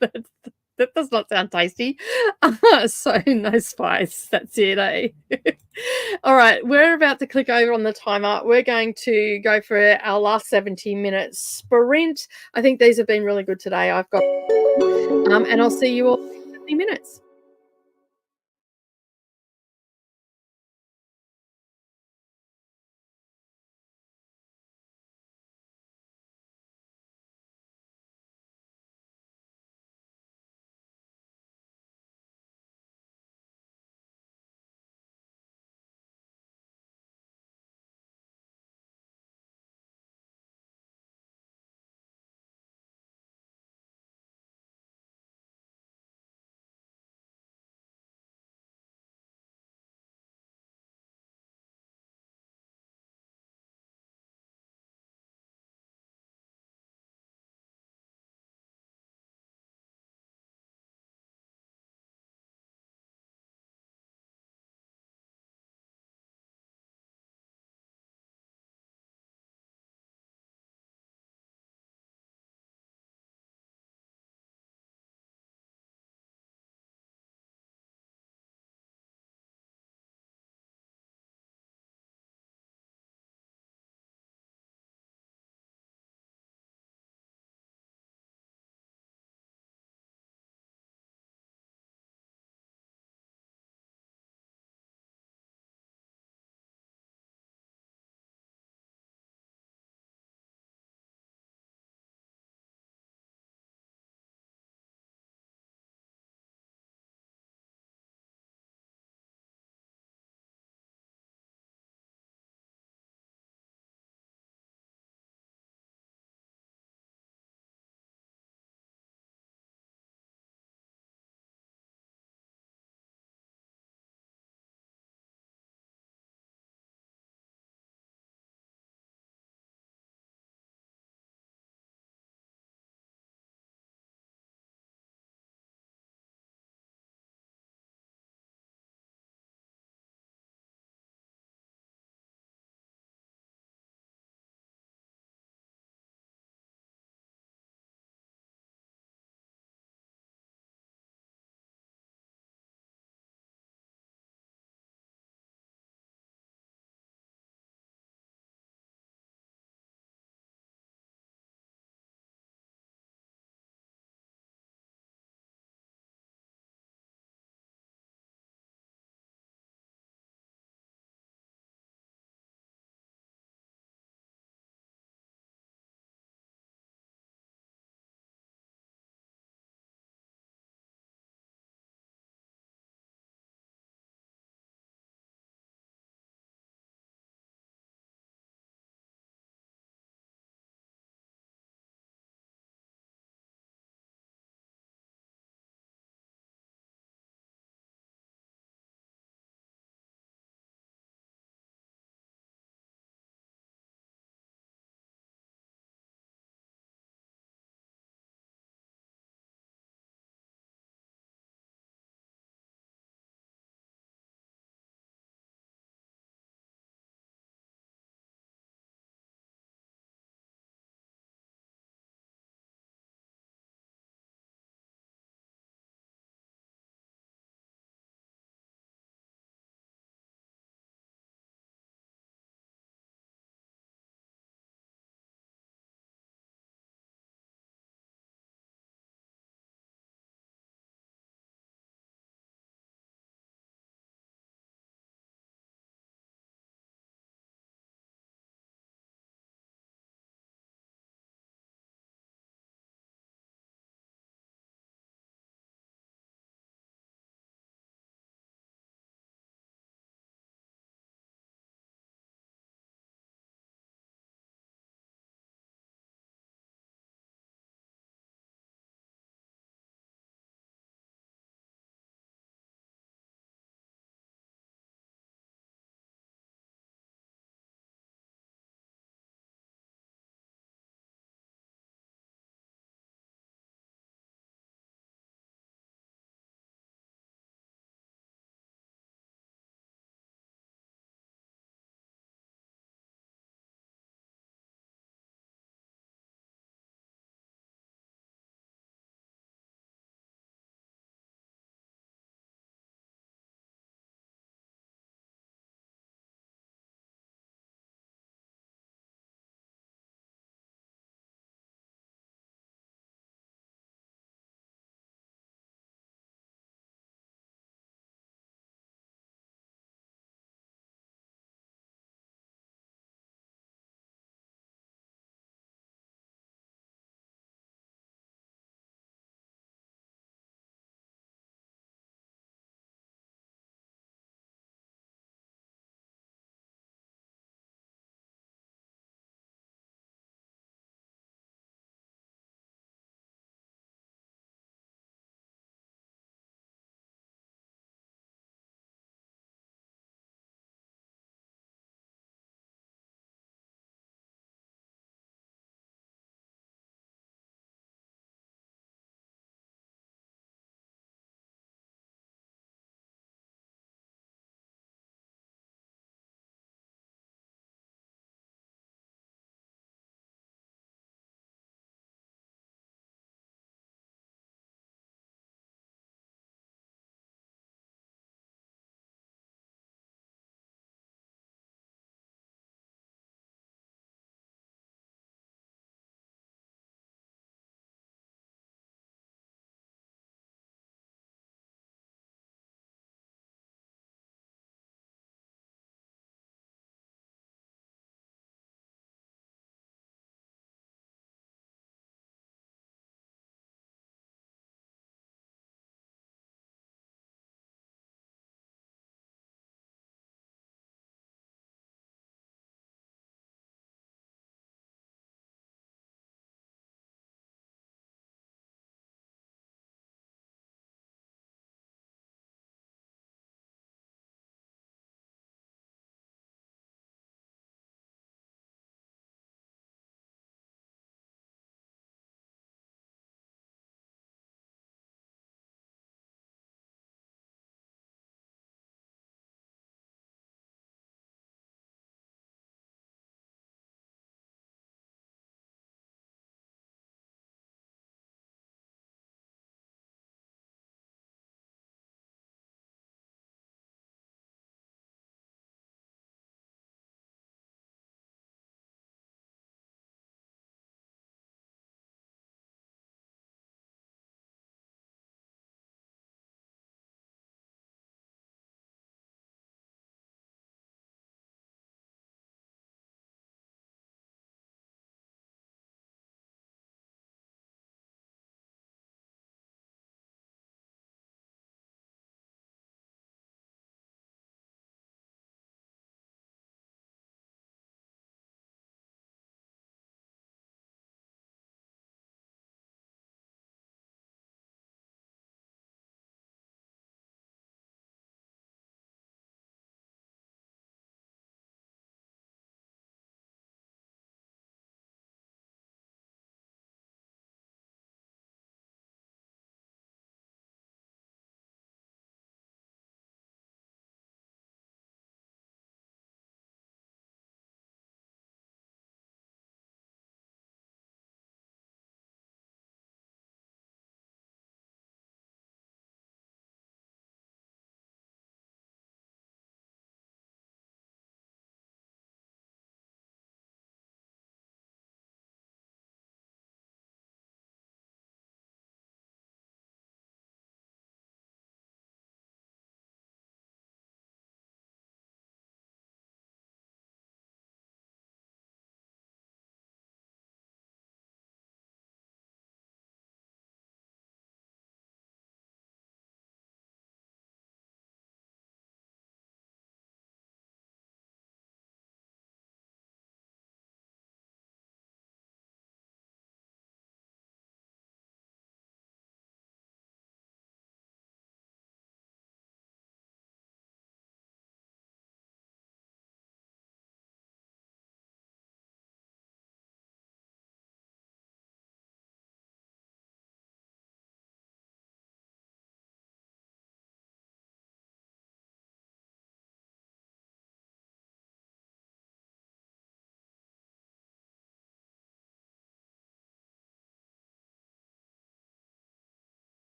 that does not sound tasty. So no spice. That's it, eh? All right, we're about to click over on the timer. We're going to go for our last 70 minutes sprint. I think these have been really good today. I've got and I'll see you all in 70 minutes.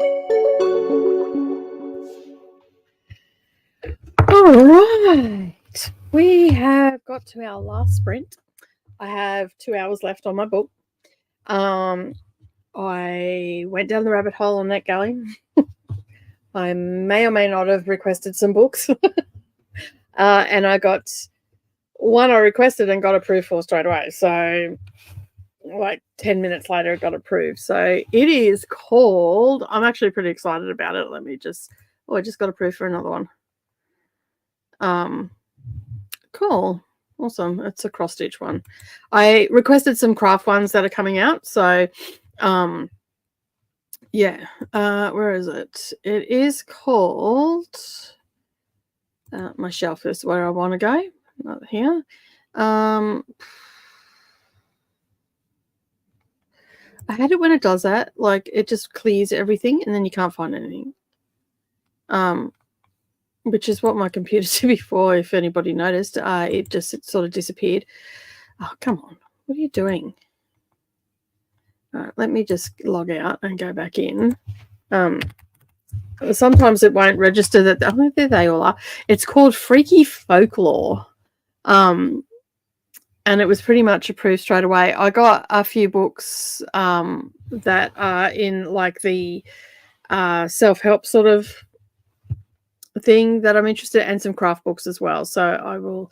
All right. We have got to our last sprint. I have 2 hours left on my book. I went down the rabbit hole on NetGalley. I may or may not have requested some books. And I got one I requested and got approved for straight away. So like 10 minutes later, it got approved. So it is called, I'm actually pretty excited about it. I just got approved for another one. Cool. Awesome. It's a cross stitch one. I requested some craft ones that are coming out. So, yeah. Where is it? It is called, my shelf is where I want to go. Not here. I hate it when it does that. Like, it just clears everything and then you can't find anything. Which is what my computer did before, if anybody noticed. It sort of disappeared. Oh, come on. What are you doing? All right, let me just log out and go back in. Sometimes it won't register that. Oh, there they all are. It's called Freaky Folklore. And it was pretty much approved straight away. I got a few books that are in like the self-help sort of thing that I'm interested in, and some craft books as well. So I will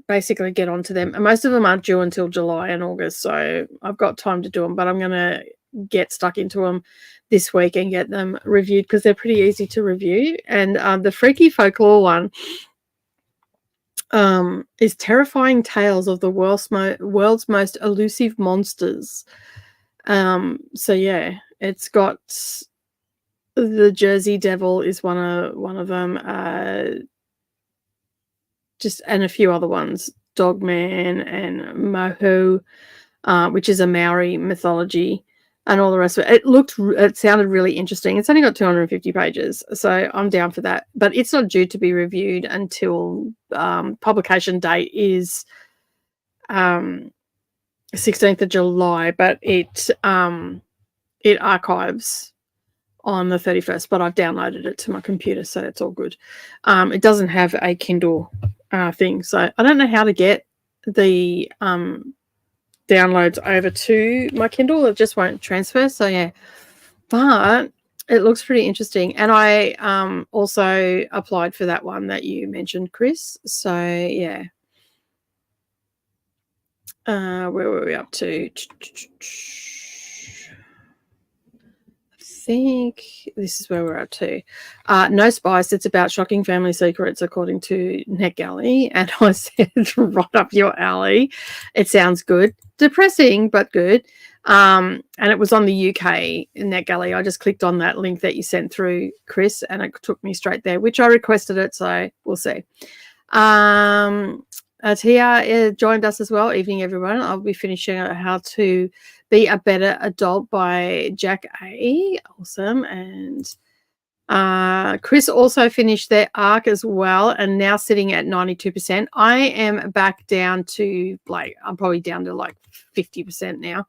basically get onto them. And most of them aren't due until July and August, so I've got time to do them, but I'm going to get stuck into them this week and get them reviewed because they're pretty easy to review. And the Freaky Folklore one is terrifying tales of the world's most elusive monsters. So yeah, it's got the Jersey Devil is one of them, and a few other ones, Dogman and Moho, which is a Maori mythology, and all the rest of it. It sounded really interesting. It's only got 250 pages, so I'm down for that. But it's not due to be reviewed until publication date is 16th of July, but it archives on the 31st, but I've downloaded it to my computer, so it's all good. It doesn't have a Kindle thing, so I don't know how to get the downloads over to my Kindle. It just won't transfer, so yeah. But it looks pretty interesting, and I also applied for that one that you mentioned, Chris. So yeah. Where were we up to? I think this is where we're at too. No Spice. It's about shocking family secrets, according to NetGalley. And I said, right up your alley. It sounds good. Depressing, but good. And it was on the UK NetGalley. I just clicked on that link that you sent through, Chris, and it took me straight there, which I requested it, so we'll see. Tia joined us as well. Evening, everyone. I'll be finishing How to Be a Better Adult by Jack A. Awesome. And Chris also finished their arc as well, and now sitting at 92%. I am back down to I'm probably down to 50% now.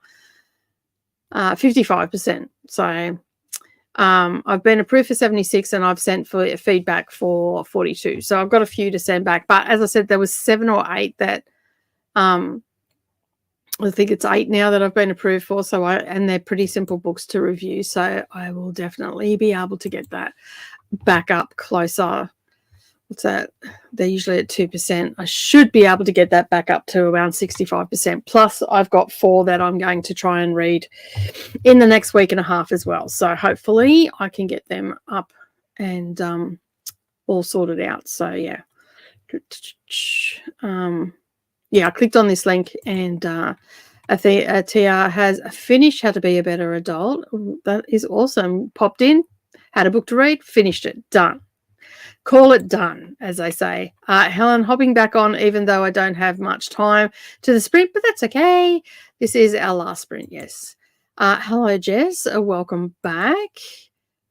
55%. So I've been approved for 76 and I've sent for feedback for 42. So I've got a few to send back. But as I said, there was 7 or 8 that I think it's 8 now that I've been approved for. And they're pretty simple books to review. So I will definitely be able to get that back up closer. What's that? They're usually at 2%. I should be able to get that back up to around 65%. Plus, I've got 4 that I'm going to try and read in the next week and a half as well. So hopefully I can get them up and all sorted out. So yeah. I clicked on this link, and Tia has finished How to Be a Better Adult. That is awesome. Popped in, had a book to read, finished it, done. Call it done, as I say. Helen, hopping back on, even though I don't have much time to the sprint, but that's okay. This is our last sprint, yes. Hello, Jess. Welcome back.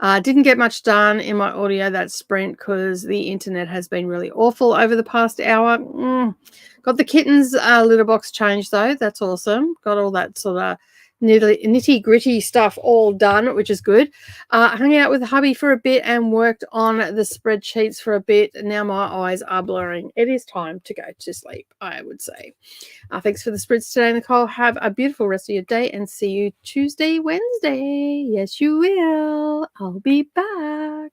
Didn't get much done in my audio that sprint because the internet has been really awful over the past hour. Got the kittens litter box changed, though. That's awesome. Got all that sort of nitty gritty stuff all done, which is good. Hung out with hubby for a bit and worked on the spreadsheets for a bit. Now my eyes are blurring. It is time to go to sleep, I would say. Thanks for the spreads today, Nicole. Have a beautiful rest of your day and see you Tuesday, Wednesday. Yes, you will. I'll be back.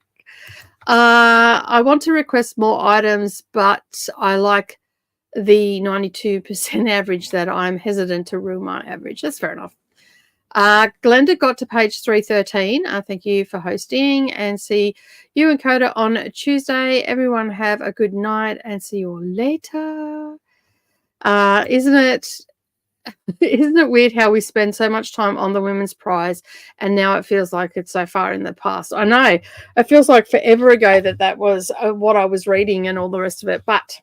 I want to request more items, but I like the 92% average that I'm hesitant to ruin my average. That's fair enough. Glenda got to page 313. Thank you for hosting, and see you and Coda on Tuesday. Everyone have a good night and see you all later. Isn't it weird how we spend so much time on the women's prize and now it feels like it's so far in the past? I know. It feels like forever ago that was what I was reading and all the rest of it, but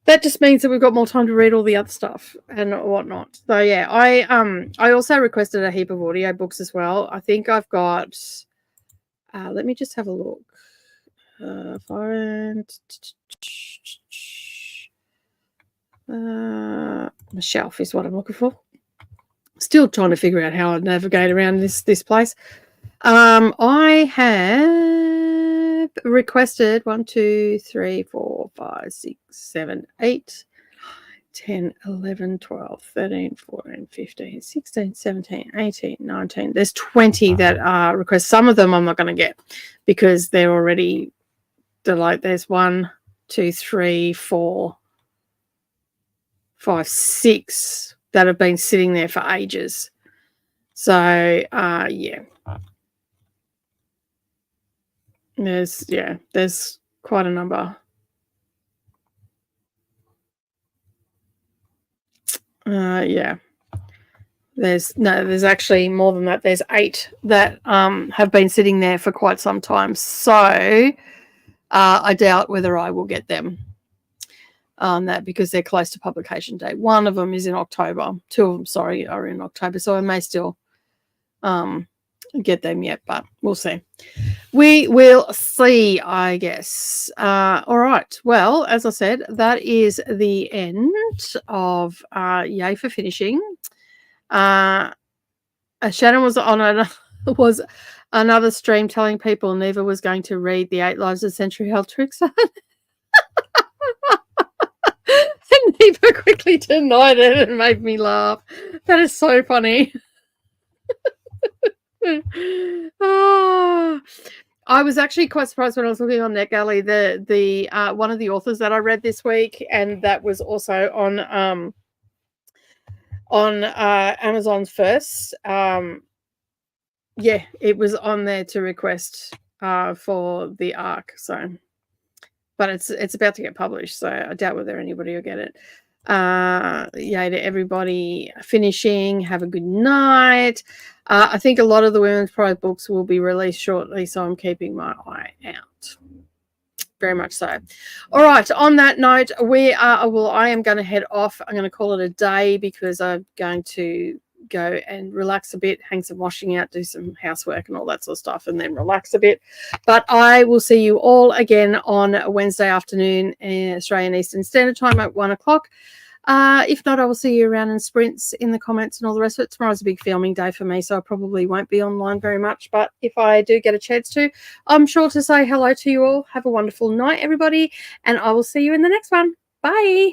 that just means that we've got more time to read all the other stuff and whatnot. So yeah, I also requested a heap of audio books as well. I think I've got let me just have a look. My shelf is what I'm looking for. Still trying to figure out how I navigate around this place. I have requested 1, 2, 3, 4, 5, 6, 7, 8, 10, 11, 12, 13, 14, 15, 16, 17, 18, 19. There's 20 that are requests. Some of them I'm not going to get because they're like there's 1, 2, 3, 4, 5, 6 that have been sitting there for ages. So yeah. There's quite a number. Yeah. There's actually more than that. There's 8 that have been sitting there for quite some time. So I doubt whether I will get them on that because they're close to publication date. One of them is in October. 2 of them, sorry, are in October. So I may still get them yet, but we'll see. We will see, I guess. All right. Well, as I said, that is the end of Yay for Finishing. Shannon was on was another stream telling people Neva was going to read the 8 Lives of Century Health Tricks. And Neva quickly denied it and made me laugh. That is so funny. I was actually quite surprised when I was looking on NetGalley. The one of the authors that I read this week, and that was also on Amazon's first. Yeah, it was on there to request for the ARC. So, but it's about to get published, so I doubt whether anybody will get it. Yay to everybody finishing. Have a good night. I think a lot of the women's prize books will be released shortly, so I'm keeping my eye out. Very much so. All right, on that note, I am going to head off. I'm going to call it a day because I'm going to go and relax a bit, hang some washing out, do some housework and all that sort of stuff, and then relax a bit. But I will see you all again on Wednesday afternoon in Australian Eastern Standard Time at 1 o'clock. If not, I will see you around in sprints in the comments and all the rest of it. Tomorrow's a big filming day for me, so I probably won't be online very much. But if I do get a chance to, I'm sure to say hello to you all. Have a wonderful night, everybody, and I will see you in the next one. Bye.